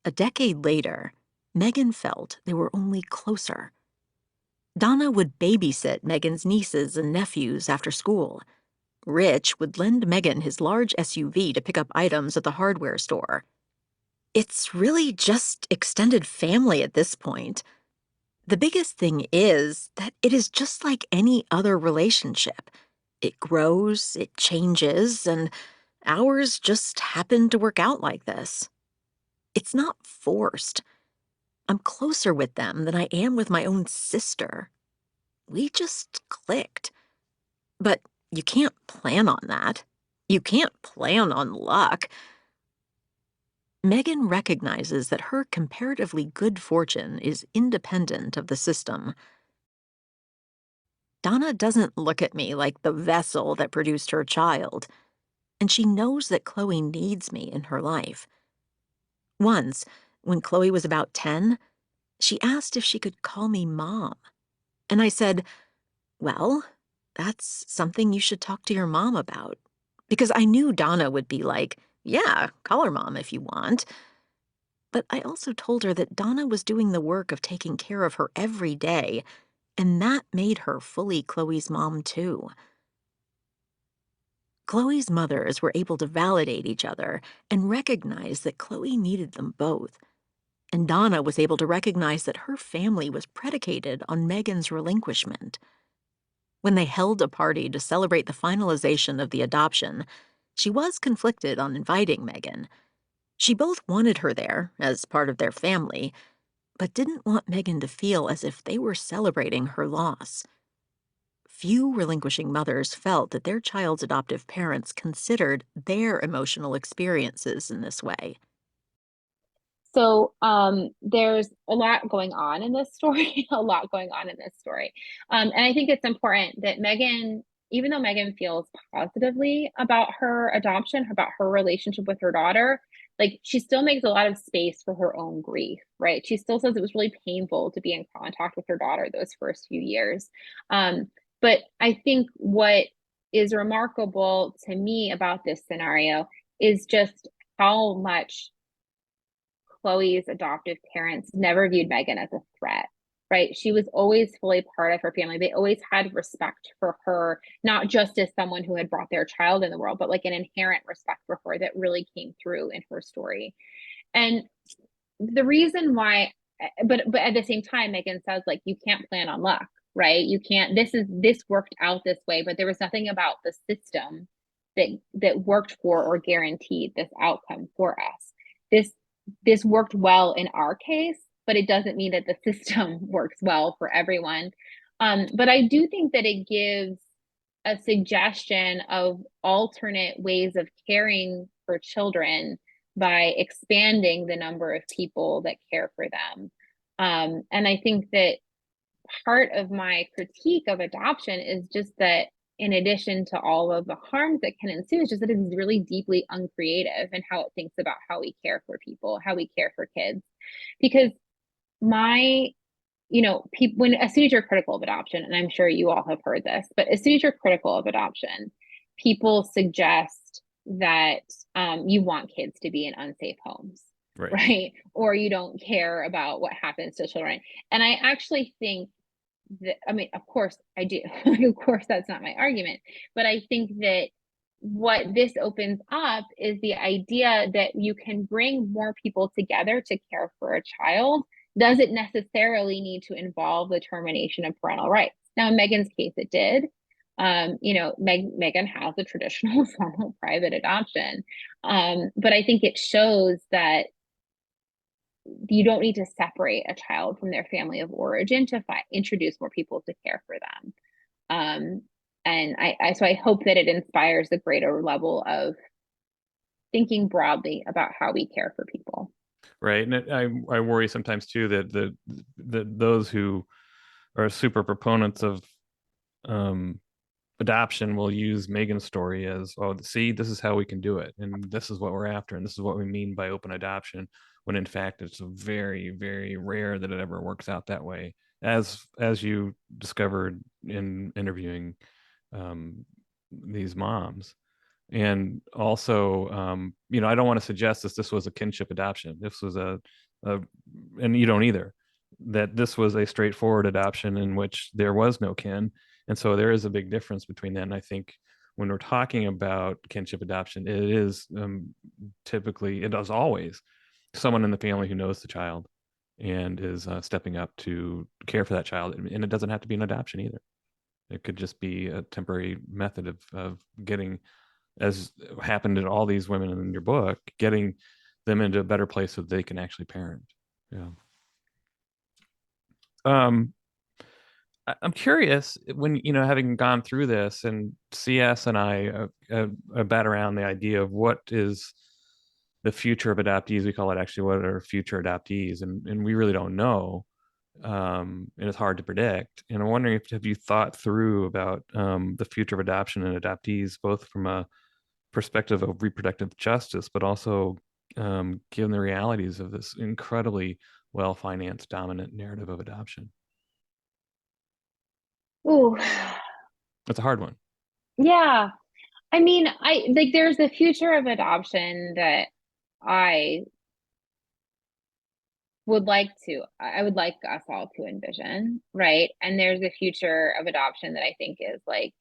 [SPEAKER 3] A decade later, Megan felt they were only closer. Donna would babysit Megan's nieces and nephews after school. Rich would lend Megan his large SUV to pick up items at the hardware store. It's really just extended family at this point. The biggest thing is that it is just like any other relationship. It grows, it changes, and ours just happened to work out like this. It's not forced. I'm closer with them than I am with my own sister. We just clicked. But you can't plan on that. You can't plan on luck. Megan recognizes that her comparatively good fortune is independent of the system. Donna doesn't look at me like the vessel that produced her child, and she knows that Chloe needs me in her life. Once, when Chloe was about 10, she asked if she could call me Mom. And I said, well, that's something you should talk to your mom about. Because I knew Donna would be like, yeah, call her Mom if you want. But I also told her that Donna was doing the work of taking care of her every day, and that made her fully Chloe's mom, too. Chloe's mothers were able to validate each other and recognize that Chloe needed them both. And Donna was able to recognize that her family was predicated on Megan's relinquishment. When they held a party to celebrate the finalization of the adoption, she was conflicted on inviting Megan. She both wanted her there as part of their family, but didn't want Megan to feel as if they were celebrating her loss. Few relinquishing mothers felt that their child's adoptive parents considered their emotional experiences in this way.
[SPEAKER 1] So there's a lot going on in this story, a lot going on in this story. And I think it's important that Megan, even though Megan feels positively about her adoption, about her relationship with her daughter, like she still makes a lot of space for her own grief, right? She still says it was really painful to be in contact with her daughter those first few years. But I think what is remarkable to me about this scenario is just how much Chloe's adoptive parents never viewed Megan as a threat, right? She was always fully part of her family. They always had respect for her, not just as someone who had brought their child in the world, but like an inherent respect for her that really came through in her story. And the reason why, but at the same time, Megan says, like, you can't plan on luck, right? You can't, this worked out this way, but there was nothing about the system that worked for or guaranteed this outcome for us. This worked well in our case, but it doesn't mean that the system works well for everyone. But I do think that it gives a suggestion of alternate ways of caring for children by expanding the number of people that care for them. And I think that part of my critique of adoption is just that in addition to all of the harms that can ensue, it's just that it's really deeply uncreative in how it thinks about how we care for people, how we care for kids. Because my, when as soon as you're critical of adoption, and I'm sure you all have heard this, but as soon as you're critical of adoption, people suggest that you want kids to be in unsafe homes, right? Or you don't care about what happens to children. And I actually think that, I mean, of course I do. Of course, that's not my argument. But I think that what this opens up is the idea that you can bring more people together to care for a child doesn't necessarily need to involve the termination of parental rights. Now, in Megan's case, it did. Megan has a traditional form of private adoption. But I think it shows that you don't need to separate a child from their family of origin to introduce more people to care for them. And so I hope that it inspires a greater level of thinking broadly about how we care for people.
[SPEAKER 2] Right. And I worry sometimes too that those who are super proponents of adoption will use Megan's story as, oh, see, this is how we can do it, and this is what we're after, and this is what we mean by open adoption, when in fact it's very, very rare that it ever works out that way, as you discovered in interviewing these moms. And also, I don't want to suggest this was a kinship adoption. This was and you don't either, that this was a straightforward adoption in which there was no kin. And so there is a big difference between that. And I think when we're talking about kinship adoption, it is typically, it is always someone in the family who knows the child and is stepping up to care for that child. And it doesn't have to be an adoption either. It could just be a temporary method of getting, as happened to all these women in your book, getting them into a better place so they can actually parent. Yeah. Um, I'm curious when, having gone through this, and CS and I bat around the idea of what is the future of adoptees. We call it actually what are future adoptees, and we really don't know. And it's hard to predict. And I'm wondering if have you thought through about the future of adoption and adoptees, both from a perspective of reproductive justice, but also given the realities of this incredibly well-financed, dominant narrative of adoption.
[SPEAKER 1] Ooh,
[SPEAKER 2] It's a hard one.
[SPEAKER 1] yeah. I mean, I like there's the future of adoption that I I would like us all to envision, right? And there's a future of adoption that I think is like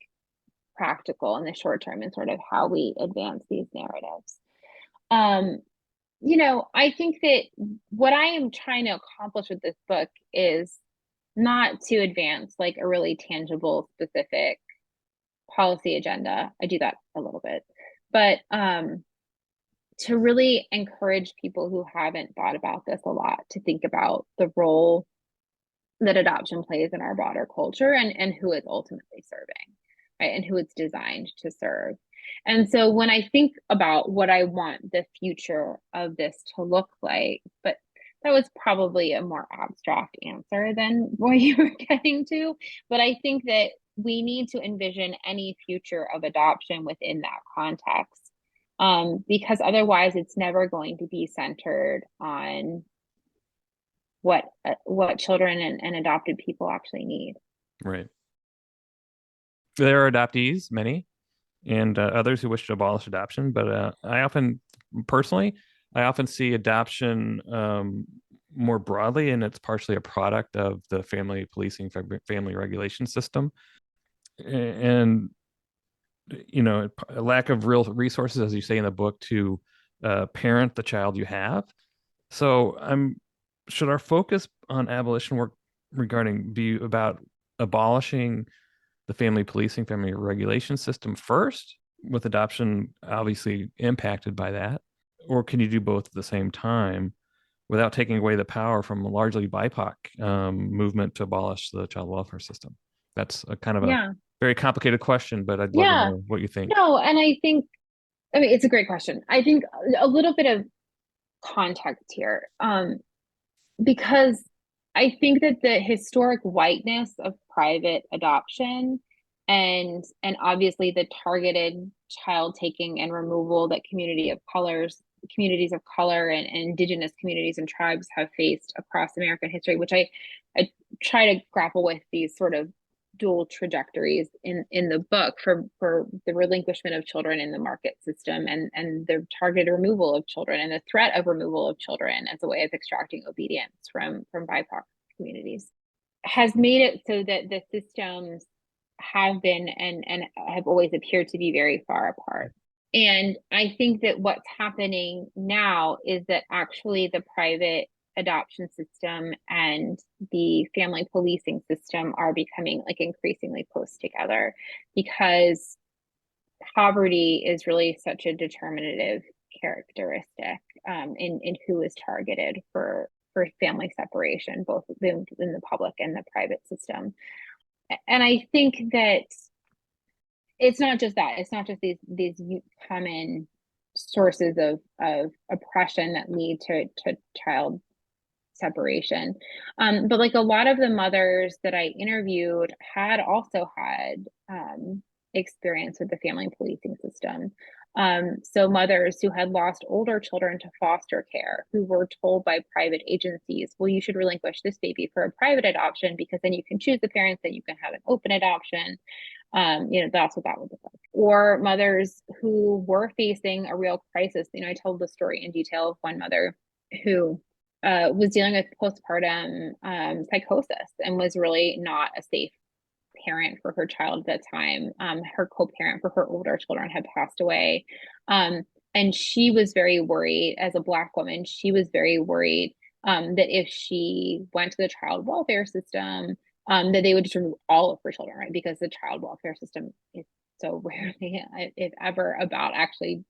[SPEAKER 1] practical in the short term and sort of how we advance these narratives. Um, I think that what I am trying to accomplish with this book is not to advance like a really tangible, specific policy agenda. I do that a little bit, but to really encourage people who haven't thought about this a lot to think about the role that adoption plays in our broader culture and who it's ultimately serving, right? And who it's designed to serve. And so when I think about what I want the future of this to look like, but that was probably a more abstract answer than what you were getting to. But I think that we need to envision any future of adoption within that context, because otherwise it's never going to be centered on what children and adopted people actually need.
[SPEAKER 2] Right. There are adoptees, many, and others who wish to abolish adoption. But personally, I often see adoption more broadly, and it's partially a product of the family policing, family regulation system, and a lack of real resources, as you say in the book, to parent the child you have. So, should our focus on abolition work be about abolishing the family policing, family regulation system first, with adoption obviously impacted by that? Or can you do both at the same time without taking away the power from a largely BIPOC movement to abolish the child welfare system? That's a kind of a
[SPEAKER 1] Yeah.
[SPEAKER 2] very complicated question, but I'd love to
[SPEAKER 1] Yeah.
[SPEAKER 2] know what you think.
[SPEAKER 1] No, and I mean, it's a great question. I think a little bit of context here, because I think that the historic whiteness of private adoption and obviously the targeted child taking and removal that communities of color and indigenous communities and tribes have faced across American history, which I try to grapple with these sort of dual trajectories in the book for the relinquishment of children in the market system and the targeted removal of children and the threat of removal of children as a way of extracting obedience from BIPOC communities has made it so that the systems have been and have always appeared to be very far apart. And I think that what's happening now is that actually the private adoption system and the family policing system are becoming like increasingly close together because poverty is really such a determinative characteristic in who is targeted for family separation, both in the public and the private system. And I think that it's not just that. It's not just these common sources of oppression that lead to child separation. But like a lot of the mothers that I interviewed had also had experience with the family policing system. So mothers who had lost older children to foster care, who were told by private agencies, well, you should relinquish this baby for a private adoption because then you can choose the parents, then you can have an open adoption. That's what that would look like. Or mothers who were facing a real crisis. I told the story in detail of one mother who was dealing with postpartum psychosis and was really not a safe parent for her child at that time. Her co-parent for her older children had passed away. And she was very worried as a Black woman. She was very worried that if she went to the child welfare system, that they would just remove all of her children, right? Because the child welfare system is so rarely, if ever, about actually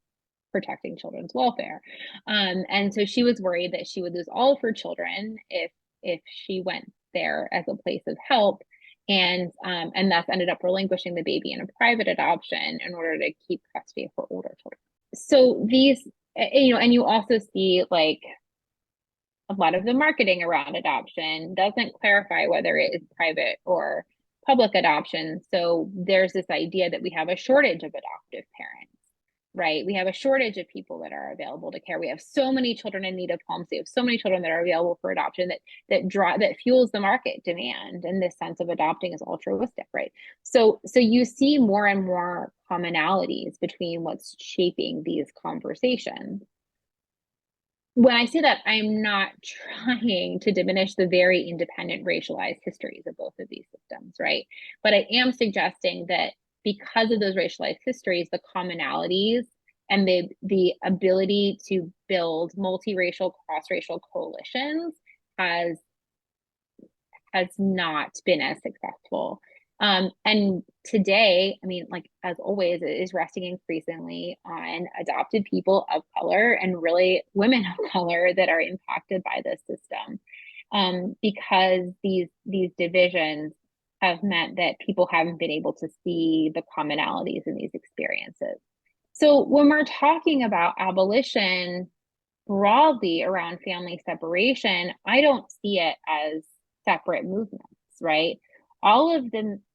[SPEAKER 1] protecting children's welfare. And so she was worried that she would lose all of her children if she went there as a place of help, and thus ended up relinquishing the baby in a private adoption in order to keep custody of her older children. So these, and you also see like a lot of the marketing around adoption doesn't clarify whether it is private or public adoption. So there's this idea that we have a shortage of adoptive parents, right? We have a shortage of people that are available to care. We have so many children in need of homes. We have so many children that are available for adoption that fuels the market demand. And this sense of adopting is altruistic, right? So you see more and more commonalities between what's shaping these conversations. When I say that, I'm not trying to diminish the very independent racialized histories of both of these systems, right? But I am suggesting that because of those racialized histories, the commonalities and the ability to build multiracial, cross-racial coalitions has not been as successful. And today, I mean, like as always, it is resting increasingly on adopted people of color and really women of color that are impacted by this system, because these divisions have meant that people haven't been able to see the commonalities in these experiences. So when we're talking about abolition broadly around family separation, I don't see it as separate movements, right?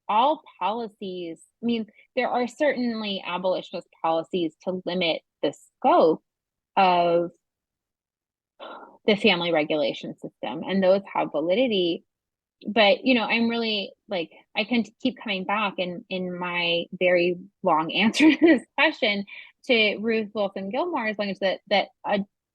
[SPEAKER 1] All policies, I mean, there are certainly abolitionist policies to limit the scope of the family regulation system, and those have validity. But, I'm really like, I can keep coming back in my very long answer to this question to Ruth Wilson Gilmore's language that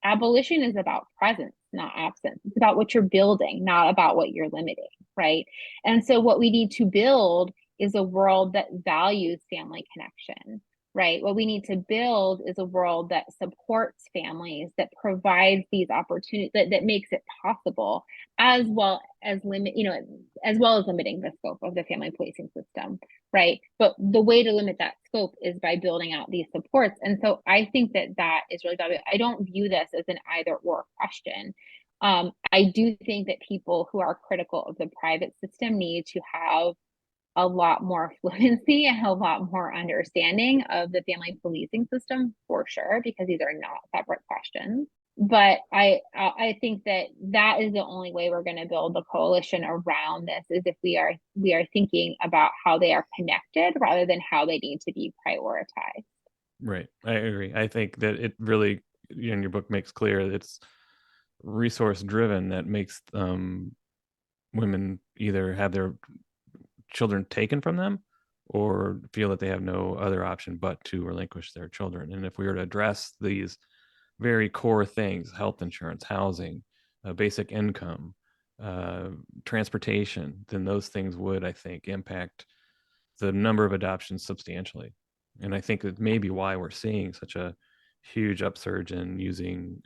[SPEAKER 1] abolition is about presence, not absence. It's about what you're building, not about what you're limiting, right? And so what we need to build is a world that values family connection, right? What we need to build is a world that supports families, that provides these opportunities, that makes it possible, as well as limiting the scope of the family policing system, right? But the way to limit that scope is by building out these supports. And so I think that is really valuable. I don't view this as an either or question. I do think that people who are critical of the private system need to have a lot more fluency and a lot more understanding of the family policing system, for sure, because these are not separate questions. But I think that is the only way we're going to build a coalition around this, is if we are thinking about how they are connected rather than how they need to be prioritized.
[SPEAKER 2] Right. I agree. I think that it really, in your book, makes clear it's resource driven that makes women either have their children taken from them or feel that they have no other option but to relinquish their children. And if we were to address these very core things, health insurance, housing, basic income, transportation, then those things would, I think, impact the number of adoptions substantially. And I think that may be why we're seeing such a huge upsurge in using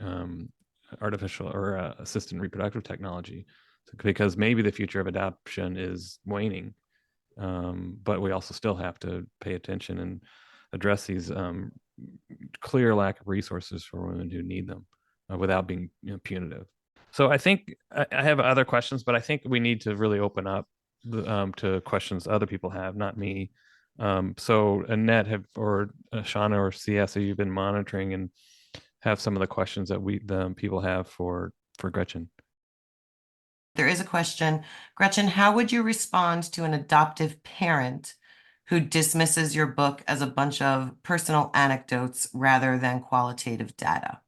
[SPEAKER 2] artificial or assisted reproductive technology, because maybe the future of adoption is waning. But we also still have to pay attention and address these clear lack of resources for women who need them without being punitive. So I think I have other questions, but I think we need to really open up to questions other people have, not me. So Annette or Shauna or CS, have you been monitoring and have some of the questions that the people have for Gretchen?
[SPEAKER 4] There is a question. Gretchen, how would you respond to an adoptive parent who dismisses your book as a bunch of personal anecdotes rather than qualitative data?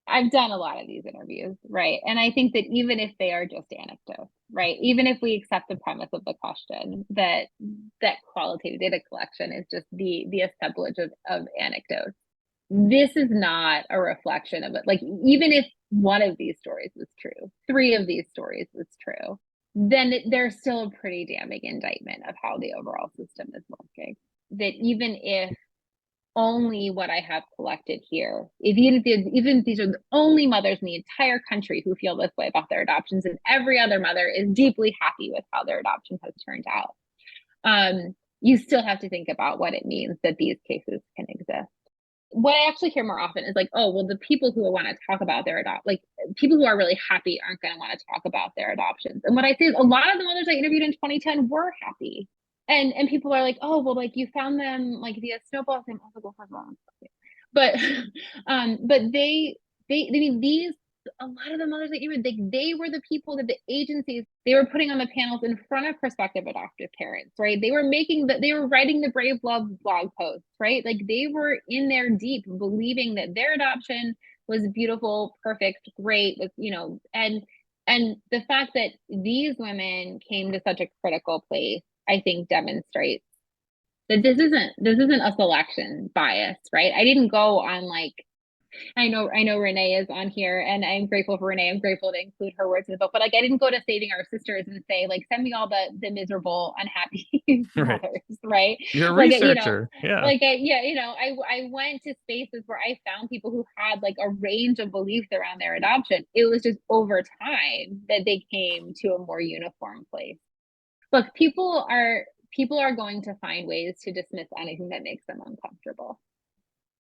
[SPEAKER 1] I've done a lot of these interviews, right? And I think that even if they are just anecdotes, right? Even if we accept the premise of the question that qualitative data collection is just the assemblage of anecdotes, this is not a reflection of it. Like, even if one of these stories was true, 3 of these stories was true, then there's still a pretty damning indictment of how the overall system is working. That even if only what I have collected here, even if these are the only mothers in the entire country who feel this way about their adoptions, and every other mother is deeply happy with how their adoption has turned out, you still have to think about what it means that these cases can exist. what I actually hear more often is like, oh, well, the people who want to talk about their like people who are really happy aren't going to want to talk about their adoptions. And what I say is a lot of the mothers I interviewed in 2010 were happy. And people are like, oh, well, like you found them like via snowball thing. I was like, well, first of all, but but I mean these a lot of the mothers that you were they were the people that the agencies they were putting on the panels in front of prospective adoptive parents, right? They were writing the Brave Love blog posts, right? Like they were in there deep believing that their adoption was beautiful, perfect, great, with and the fact that these women came to such a critical place, I think demonstrates that this isn't a selection bias, right? I didn't go on like I know Renee is on here and I'm grateful for Renee. I'm grateful to include her words in the book, but like I didn't go to Saving Our Sisters and say like send me all the miserable, unhappy
[SPEAKER 2] Right.
[SPEAKER 1] mothers, right?
[SPEAKER 2] You're a
[SPEAKER 1] Like
[SPEAKER 2] researcher. Yeah.
[SPEAKER 1] I went to spaces where I found people who had like a range of beliefs around their adoption. It was just over time that they came to a more uniform place. Look, people are going to find ways to dismiss anything that makes them uncomfortable.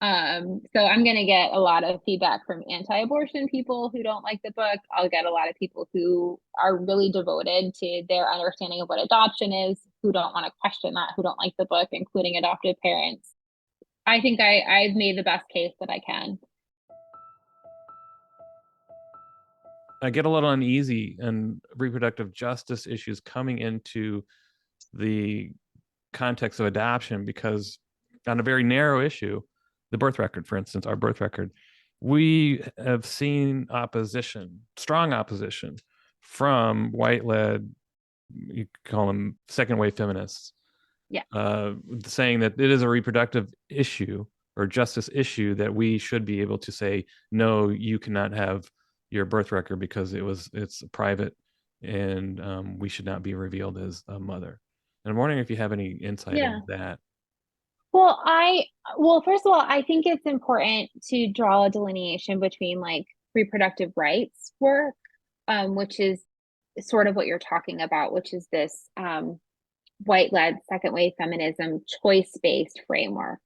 [SPEAKER 1] So I'm going to get a lot of feedback from anti-abortion people who don't like the book. I'll get a lot of people who are really devoted to their understanding of what adoption is, who don't want to question that, who don't like the book, including adoptive parents. I think I've made the best case that I can.
[SPEAKER 2] I get a little uneasy and reproductive justice issues coming into the context of adoption because on a very narrow issue, the birth record, for instance, our birth record, we have seen opposition, strong opposition from white-led, you call them second wave feminists,
[SPEAKER 1] Yeah.
[SPEAKER 2] saying that it is a reproductive issue or justice issue that we should be able to say, no, you cannot have your birth record because it's private and we should not be revealed as a mother. And I'm wondering if you have any insight
[SPEAKER 1] Yeah.
[SPEAKER 2] into that.
[SPEAKER 1] Well, first of all, I think it's important to draw a delineation between like reproductive rights work, which is sort of what you're talking about, which is this white-led second wave feminism choice-based framework,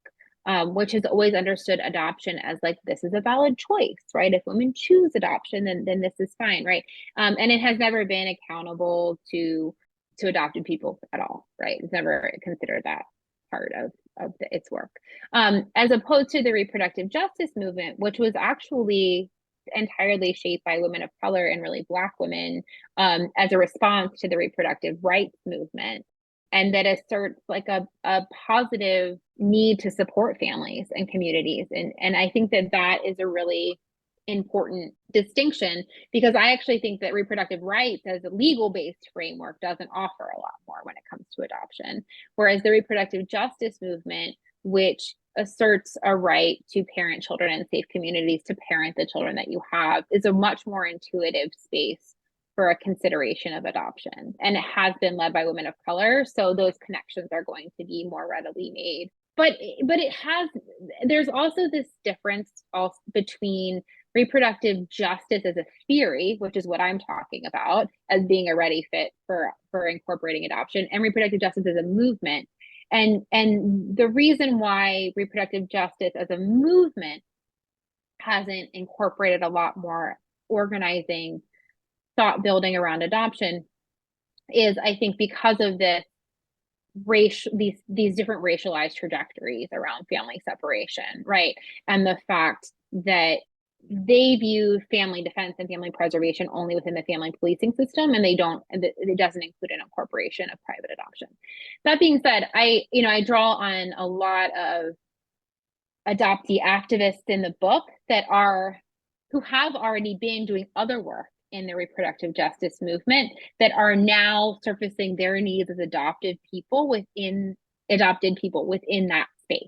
[SPEAKER 1] which has always understood adoption as like this is a valid choice, right? If women choose adoption, then this is fine, right? And it has never been accountable to adopted people at all, right? It's never considered that part of its work, as opposed to the reproductive justice movement, which was actually entirely shaped by women of color and really Black women, as a response to the reproductive rights movement, and that asserts like a positive need to support families and communities. And I think that is a really important distinction, because I actually think that reproductive rights as a legal based framework doesn't offer a lot more when it comes to adoption. Whereas the reproductive justice movement, which asserts a right to parent children in safe communities, to parent the children that you have, is a much more intuitive space for a consideration of adoption. And it has been led by women of color. So those connections are going to be more readily made. But there's also this difference also between reproductive justice as a theory, which is what I'm talking about as being a ready fit for incorporating adoption, and reproductive justice as a movement. And the reason why reproductive justice as a movement hasn't incorporated a lot more organizing thought building around adoption is, I think, because of this these different racialized trajectories around family separation, right? And the fact that they view family defense and family preservation only within the family policing system, and it doesn't include an incorporation of private adoption. That being said, I draw on a lot of adoptee activists in the book who have already been doing other work in the reproductive justice movement, that are now surfacing their needs as adopted people within that space,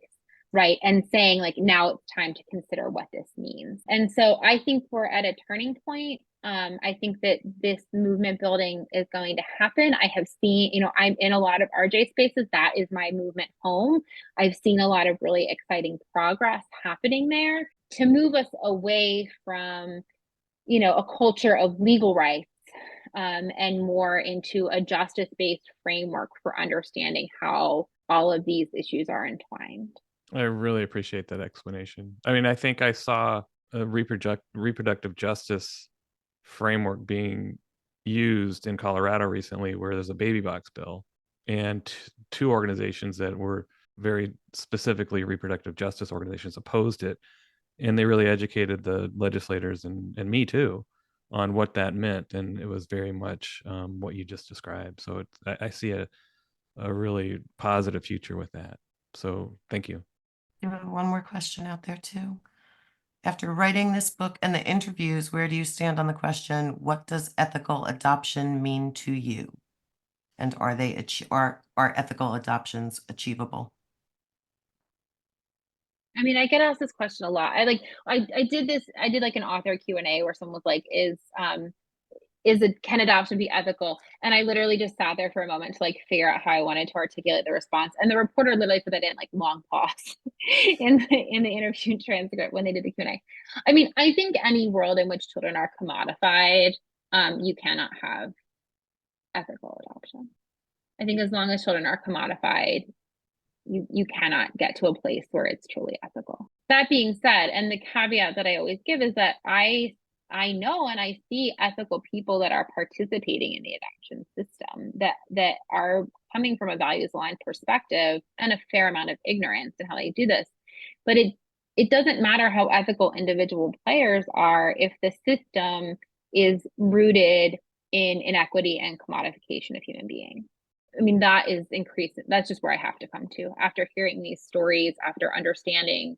[SPEAKER 1] right? And saying like, now it's time to consider what this means. And so I think we're at a turning point. I think that this movement building is going to happen. I have seen, I'm in a lot of RJ spaces. That is my movement home. I've seen a lot of really exciting progress happening there to move us away from, a culture of legal rights, and more into a justice-based framework for understanding how all of these issues are entwined.
[SPEAKER 2] I really appreciate that explanation. I mean, I think I saw a reproductive justice framework being used in Colorado recently, where there's a baby box bill, and two organizations that were very specifically reproductive justice organizations opposed it, and they really educated the legislators and me too on what that meant, and it was very much what you just described. So I see a really positive future with that. So thank you.
[SPEAKER 4] You have one more question out there too. After writing this book and the interviews, where do you stand on the question, what does ethical adoption mean to you? And are ethical adoptions achievable?
[SPEAKER 1] I mean, I get asked this question a lot. I did like an author Q&A where someone was like, can adoption be ethical? And I literally just sat there for a moment to like figure out how I wanted to articulate the response. And the reporter literally put that in like long pause in the interview transcript when they did the Q&A. I mean, I think any world in which children are commodified, you cannot have ethical adoption. I think as long as children are commodified, you cannot get to a place where it's truly ethical. That being said, and the caveat that I always give is that I know and I see ethical people that are participating in the adoption system that are coming from a values aligned perspective and a fair amount of ignorance in how they do this. But it doesn't matter how ethical individual players are if the system is rooted in inequity and commodification of human beings. I mean, that is increasing. That's just where I have to come to after hearing these stories, after understanding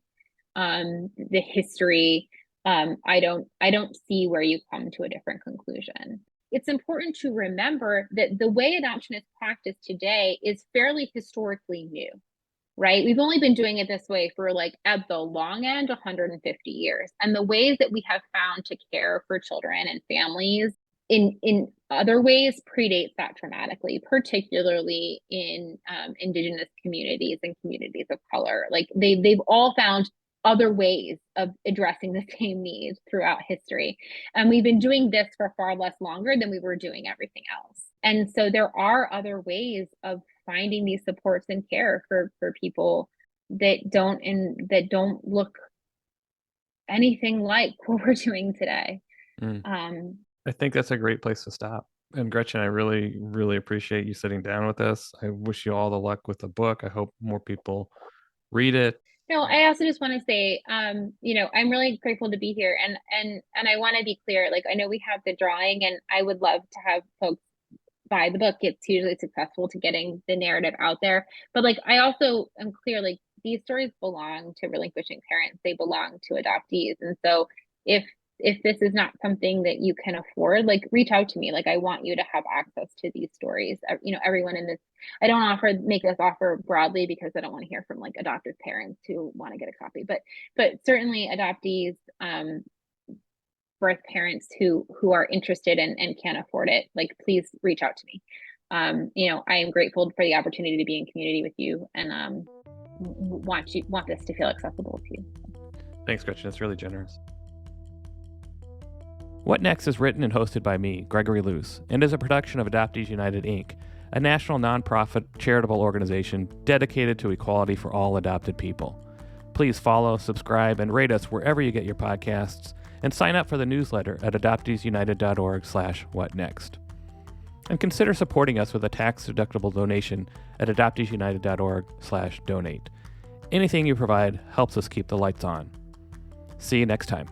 [SPEAKER 1] the history. I don't see where you come to a different conclusion. It's important to remember that the way adoption is practiced today is fairly historically new, right? We've only been doing it this way for like at the long end 150 years. And the ways that we have found to care for children and families in other ways predates that dramatically, particularly in Indigenous communities and communities of color. Like they've all found other ways of addressing the same needs throughout history. And we've been doing this for far less longer than we were doing everything else. And so there are other ways of finding these supports and care for people that don't look anything like what we're doing today.
[SPEAKER 2] I think that's a great place to stop. And Gretchen, I really, really appreciate you sitting down with us. I wish you all the luck with the book. I hope more people read it.
[SPEAKER 1] No, I also just want to say, I'm really grateful to be here, and I want to be clear. Like, I know we have the drawing, and I would love to have folks buy the book. It's hugely successful to getting the narrative out there. But like, I also am clear, like these stories belong to relinquishing parents. They belong to adoptees, and so if this is not something that you can afford, like reach out to me. Like I want you to have access to these stories. Everyone in this, I don't make this offer broadly because I don't want to hear from like adoptive parents who want to get a copy, but certainly adoptees, birth parents who are interested and can't afford it, like please reach out to me. I am grateful for the opportunity to be in community with you and want this to feel accessible to you.
[SPEAKER 2] Thanks, Gretchen. It's really generous. What Next is written and hosted by me, Gregory Luce, and is a production of Adoptees United Inc., a national nonprofit charitable organization dedicated to equality for all adopted people. Please follow, subscribe, and rate us wherever you get your podcasts, and sign up for the newsletter at adopteesunited.org/whatnext. And consider supporting us with a tax-deductible donation at adopteesunited.org/donate. Anything you provide helps us keep the lights on. See you next time.